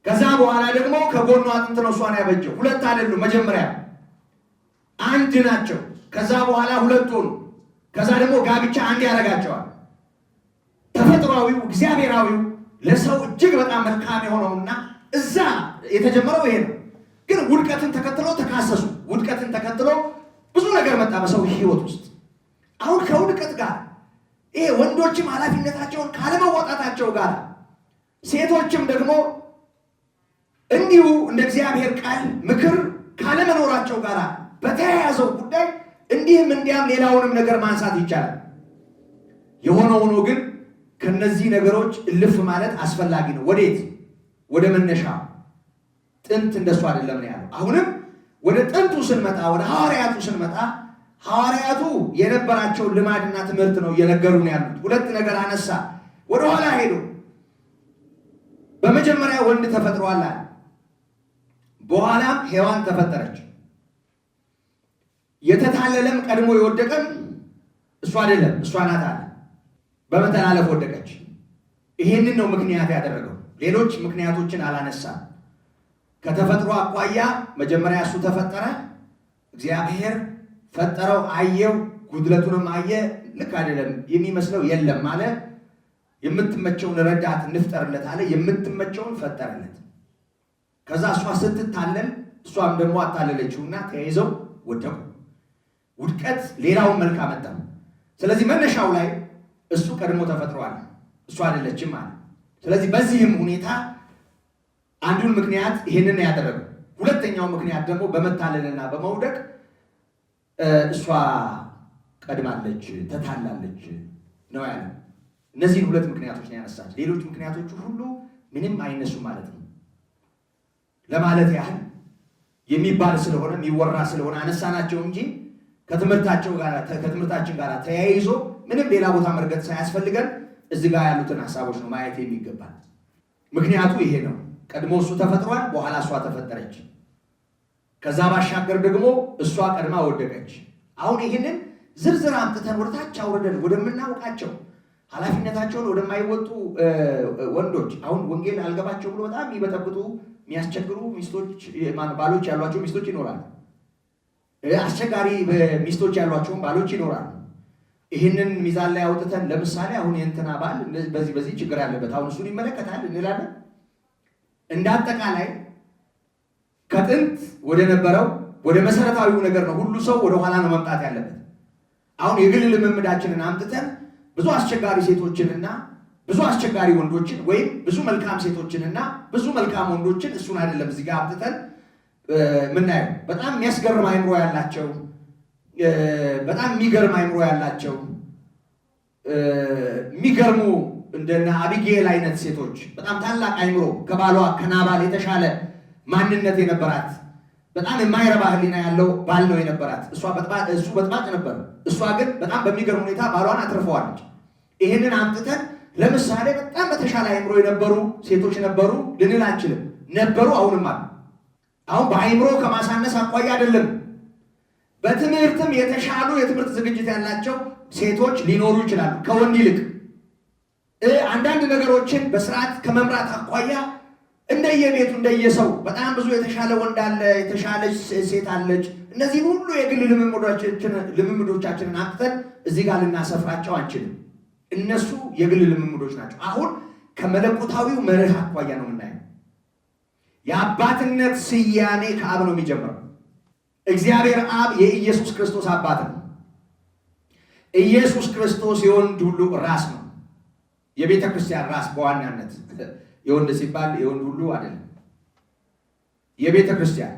ከዛ በኋላ ደግሞ ከጎኗ አጥንት ነው እሷን ያበጀው። ሁለት አይደሉም፣ መጀመሪያ አንድ ናቸው። ከዛ በኋላ ሁለት ሆኑ። ከዛ ደግሞ ጋብቻ አንድ ያደርጋቸዋል። ተፈጥሯዊው እግዚአብሔራዊው ለሰው እጅግ በጣም መልካም የሆነውና እዛ የተጀመረው ይሄ ነው። ግን ውድቀትን ተከትሎ ተካሰሱ። ውድቀትን ተከትሎ ብዙ ነገር መጣ በሰው ሕይወት ውስጥ። አሁን ከውድቀት ጋር ይሄ ወንዶችም ኃላፊነታቸውን ካለመወጣታቸው ጋር ሴቶችም ደግሞ እንዲሁ እንደ እግዚአብሔር ቃል ምክር ካለመኖራቸው ጋር በተያያዘው ጉዳይ እንዲህም እንዲያም ሌላውንም ነገር ማንሳት ይቻላል። የሆነ ሆኖ ግን ከነዚህ ነገሮች እልፍ ማለት አስፈላጊ ነው። ወዴት? ወደ መነሻ። ጥንት እንደሱ አይደለም ነው ያለው። አሁንም ወደ ጥንቱ ስንመጣ ወደ ሐዋርያቱ ስንመጣ ሐዋርያቱ የነበራቸውን ልማድና ትምህርት ነው እየነገሩን ያሉት። ሁለት ነገር አነሳ። ወደ ኋላ ሄዶ በመጀመሪያ ወንድ ተፈጥሯል አለ። በኋላም ሔዋን ተፈጠረች። የተታለለም ቀድሞ የወደቀም እሷ አይደለም እሷ ናት አለ። በመተላለፍ ወደቀች። ይሄንን ነው ምክንያት ያደረገው። ሌሎች ምክንያቶችን አላነሳም። ከተፈጥሮ አኳያ መጀመሪያ እሱ ተፈጠረ። እግዚአብሔር ፈጠረው፣ አየው፣ ጉድለቱንም አየ። ልክ አይደለም የሚመስለው የለም አለ። የምትመቸውን ረዳት እንፍጠርለት አለ። የምትመቸውን ፈጠረለት። ከዛ እሷ ስትታለል እሷም ደግሞ አታለለችውና ተያይዘው ወደቁ። ውድቀት ሌላውን መልክ አመጣ። ስለዚህ መነሻው ላይ እሱ ቀድሞ ተፈጥሯል፣ እሷ አይደለችም አለ። ስለዚህ በዚህም ሁኔታ አንዱን ምክንያት ይሄንን ያደረገው። ሁለተኛው ምክንያት ደግሞ በመታለልና በመውደቅ እሷ ቀድማለች፣ ተታላለች ነው ያለ። እነዚህን ሁለት ምክንያቶች ነው ያነሳች። ሌሎች ምክንያቶቹ ሁሉ ምንም አይነሱ ማለት ነው ለማለት ያህል የሚባል ስለሆነ የሚወራ ስለሆነ አነሳናቸው እንጂ ከትምህርታችን ጋር ተያይዞ ምንም ሌላ ቦታ መርገጥ ሳያስፈልገን እዚህ ጋር ያሉትን ሀሳቦች ነው ማየት የሚገባል። ምክንያቱ ይሄ ነው። ቀድሞ እሱ ተፈጥሯል፣ በኋላ እሷ ተፈጠረች። ከዛ ባሻገር ደግሞ እሷ ቀድማ ወደቀች። አሁን ይህንን ዝርዝር አምጥተን ወደታች አውርደን ወደምናውቃቸው ኃላፊነታቸውን ወደማይወጡ ወንዶች አሁን ወንጌል አልገባቸው ብሎ በጣም የሚበጠብጡ የሚያስቸግሩ ባሎች ያሏቸው ሚስቶች ይኖራሉ። አስቸጋሪ ሚስቶች ያሏቸውን ባሎች ይኖራሉ። ይህንን ሚዛን ላይ አውጥተን ለምሳሌ አሁን የእንትና ባል በዚህ ችግር ያለበት አሁን እሱን ይመለከታል እንላለን። እንደ አጠቃላይ ከጥንት ወደ ነበረው ወደ መሰረታዊው ነገር ነው ሁሉ ሰው ወደ ኋላ ነው መምጣት ያለበት። አሁን የግል ልምምዳችንን አምጥተን ብዙ አስቸጋሪ ሴቶችንና ብዙ አስቸጋሪ ወንዶችን ወይም ብዙ መልካም ሴቶችንና ብዙ መልካም ወንዶችን እሱን አይደለም እዚህ ጋር አምጥተን ምናየው። በጣም የሚያስገርም አይምሮ ያላቸው በጣም የሚገርም አይምሮ ያላቸው የሚገርሙ እንደና አቢጌል አይነት ሴቶች በጣም ታላቅ አይምሮ ከባሏ ከናባል የተሻለ ማንነት የነበራት በጣም የማይረባ ሕሊና ያለው ባል ነው የነበራት። እሱ በጥባጭ ነበር። እሷ ግን በጣም በሚገርም ሁኔታ ባሏን አትርፈዋለች። ይህንን አምጥተን ለምሳሌ በጣም በተሻለ አይምሮ የነበሩ ሴቶች ነበሩ ልንል አንችልም። ነበሩ፣ አሁንም አሉ። አሁን በአይምሮ ከማሳነስ አኳያ አይደለም። በትምህርትም የተሻሉ የትምህርት ዝግጅት ያላቸው ሴቶች ሊኖሩ ይችላሉ ከወንድ ይልቅ። አንዳንድ ነገሮችን በስርዓት ከመምራት አኳያ እንደየቤቱ እንደየሰው በጣም ብዙ የተሻለ ወንድ አለ፣ የተሻለች ሴት አለች። እነዚህን ሁሉ የግል ልምምዶቻችንን አምጥተን እዚህ ጋር ልናሰፍራቸው አንችልም። እነሱ የግል ልምምዶች ናቸው። አሁን ከመለኮታዊው መርህ አኳያ ነው የምናየው። የአባትነት ስያሜ ከአብ ነው የሚጀምረው። እግዚአብሔር አብ የኢየሱስ ክርስቶስ አባት ነው። ኢየሱስ ክርስቶስ የወንድ ሁሉ ራስ ነው። የቤተ ክርስቲያን ራስ በዋናነት የወንድ ሲባል የወንድ ሁሉ አይደለም። የቤተ ክርስቲያን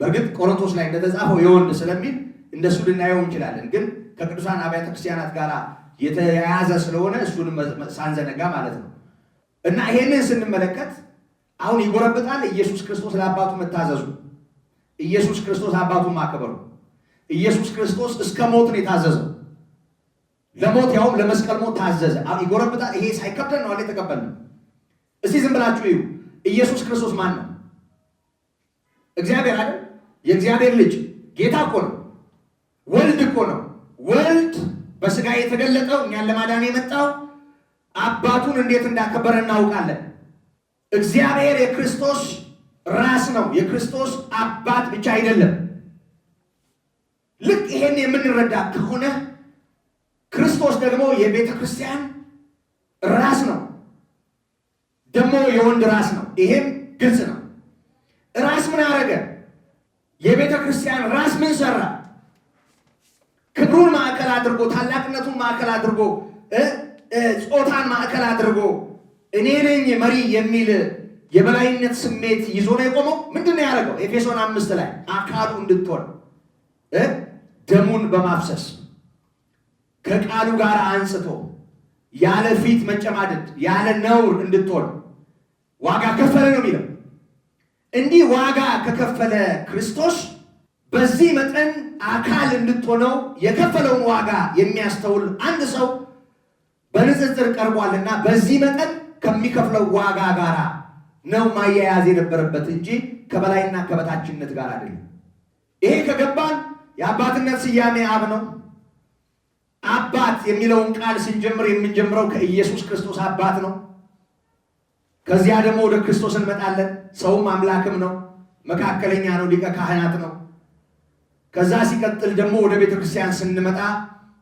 በእርግጥ ቆሮንቶስ ላይ እንደተጻፈው የወንድ ስለሚል እንደሱ ልናየው እንችላለን። ግን ከቅዱሳን አብያተ ክርስቲያናት ጋር የተያያዘ ስለሆነ እሱንም ሳንዘነጋ ማለት ነው። እና ይሄንን ስንመለከት አሁን ይጎረብጣል ኢየሱስ ክርስቶስ ለአባቱ መታዘዙ፣ ኢየሱስ ክርስቶስ አባቱን ማክበሩ፣ ኢየሱስ ክርስቶስ እስከ ሞት ነው የታዘዘው። ለሞት ያውም ለመስቀል ሞት ታዘዘ። ይጎረብጣል። ይሄ ሳይከብደን ነው አለ የተቀበልነው። እስቲ ዝም ብላችሁ እዩ። ኢየሱስ ክርስቶስ ማን ነው? እግዚአብሔር አይደል? የእግዚአብሔር ልጅ ጌታ እኮ ነው። ወልድ እኮ ነው። ወልድ በስጋ የተገለጠው እኛን ለማዳን የመጣው አባቱን እንዴት እንዳከበረ እናውቃለን። እግዚአብሔር የክርስቶስ ራስ ነው። የክርስቶስ አባት ብቻ አይደለም። ልክ ይሄን የምንረዳ ከሆነ ክርስቶስ ደግሞ የቤተ ክርስቲያን ራስ ነው፣ ደግሞ የወንድ ራስ ነው። ይሄም ግልጽ ነው። ራስ ምን አደረገ? የቤተ ክርስቲያን ራስ ምን ሰራ? ክብሩን ማዕከል አድርጎ፣ ታላቅነቱን ማዕከል አድርጎ፣ ጾታን ማዕከል አድርጎ እኔ ነኝ መሪ የሚል የበላይነት ስሜት ይዞ ነው የቆመው። ምንድን ነው ያደረገው? ኤፌሶን 5 ላይ አካሉ እንድትሆን ደሙን በማፍሰስ ከቃሉ ጋር አንጽቶ ያለ ፊት መጨማደድ ያለ ነውር እንድትሆን ዋጋ ከፈለ ነው የሚለው። እንዲህ ዋጋ ከከፈለ ክርስቶስ በዚህ መጠን አካል እንድትሆነው የከፈለውን ዋጋ የሚያስተውል አንድ ሰው በንጽጽር ቀርቧልና በዚህ መጠን ከሚከፍለው ዋጋ ጋር ነው ማያያዝ የነበረበት እንጂ ከበላይና ከበታችነት ጋር አይደለም። ይሄ ከገባን የአባትነት ስያሜ አብ ነው። አባት የሚለውን ቃል ስንጀምር የምንጀምረው ከኢየሱስ ክርስቶስ አባት ነው። ከዚያ ደግሞ ወደ ክርስቶስ እንመጣለን። ሰውም አምላክም ነው፣ መካከለኛ ነው፣ ሊቀ ካህናት ነው። ከዛ ሲቀጥል ደግሞ ወደ ቤተ ክርስቲያን ስንመጣ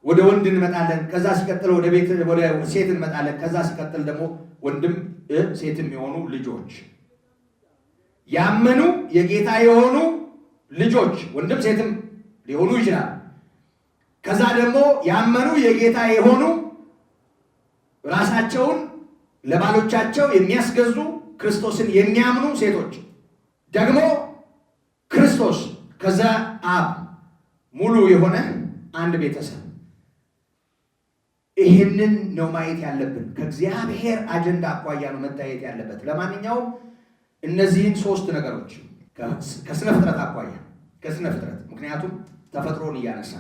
ወደ ወንድ እንመጣለን። ከዛ ሲቀጥል ወደ ሴት እንመጣለን። ከዛ ሲቀጥል ደግሞ ወንድም ሴትም የሆኑ ልጆች ያመኑ የጌታ የሆኑ ልጆች ወንድም ሴትም ሊሆኑ ይችላል። ከዛ ደግሞ ያመኑ የጌታ የሆኑ ራሳቸውን ለባሎቻቸው የሚያስገዙ ክርስቶስን የሚያምኑ ሴቶች ደግሞ ክርስቶስ ከዛ አብ ሙሉ የሆነ አንድ ቤተሰብ። ይህንን ነው ማየት ያለብን። ከእግዚአብሔር አጀንዳ አኳያ ነው መታየት ያለበት። ለማንኛውም እነዚህን ሶስት ነገሮች ከስነ ፍጥረት አኳያ ከስነ ፍጥረት ምክንያቱም ተፈጥሮን እያነሳ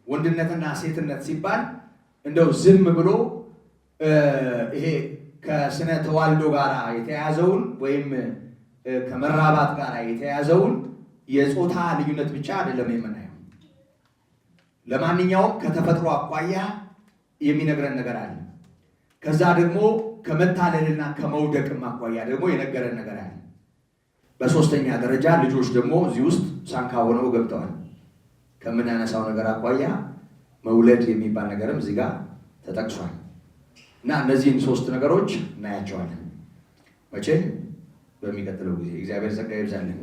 ወንድነትና ሴትነት ሲባል እንደው ዝም ብሎ ይሄ ከስነ ተዋልዶ ጋር የተያዘውን ወይም ከመራባት ጋር የተያዘውን የጾታ ልዩነት ብቻ አይደለም የምናየው። ለማንኛውም ከተፈጥሮ አኳያ የሚነግረን ነገር አለ። ከዛ ደግሞ ከመታለልና ከመውደቅም አኳያ ደግሞ የነገረን ነገር አለ። በሶስተኛ ደረጃ ልጆች ደግሞ እዚህ ውስጥ ሳንካ ሆነው ገብተዋል። ከምናነሳው ነገር አኳያ መውለድ የሚባል ነገርም እዚህ ጋር ተጠቅሷል እና እነዚህን ሶስት ነገሮች እናያቸዋለን። መቼ? በሚቀጥለው ጊዜ። እግዚአብሔር ጸጋ ይብዛልን።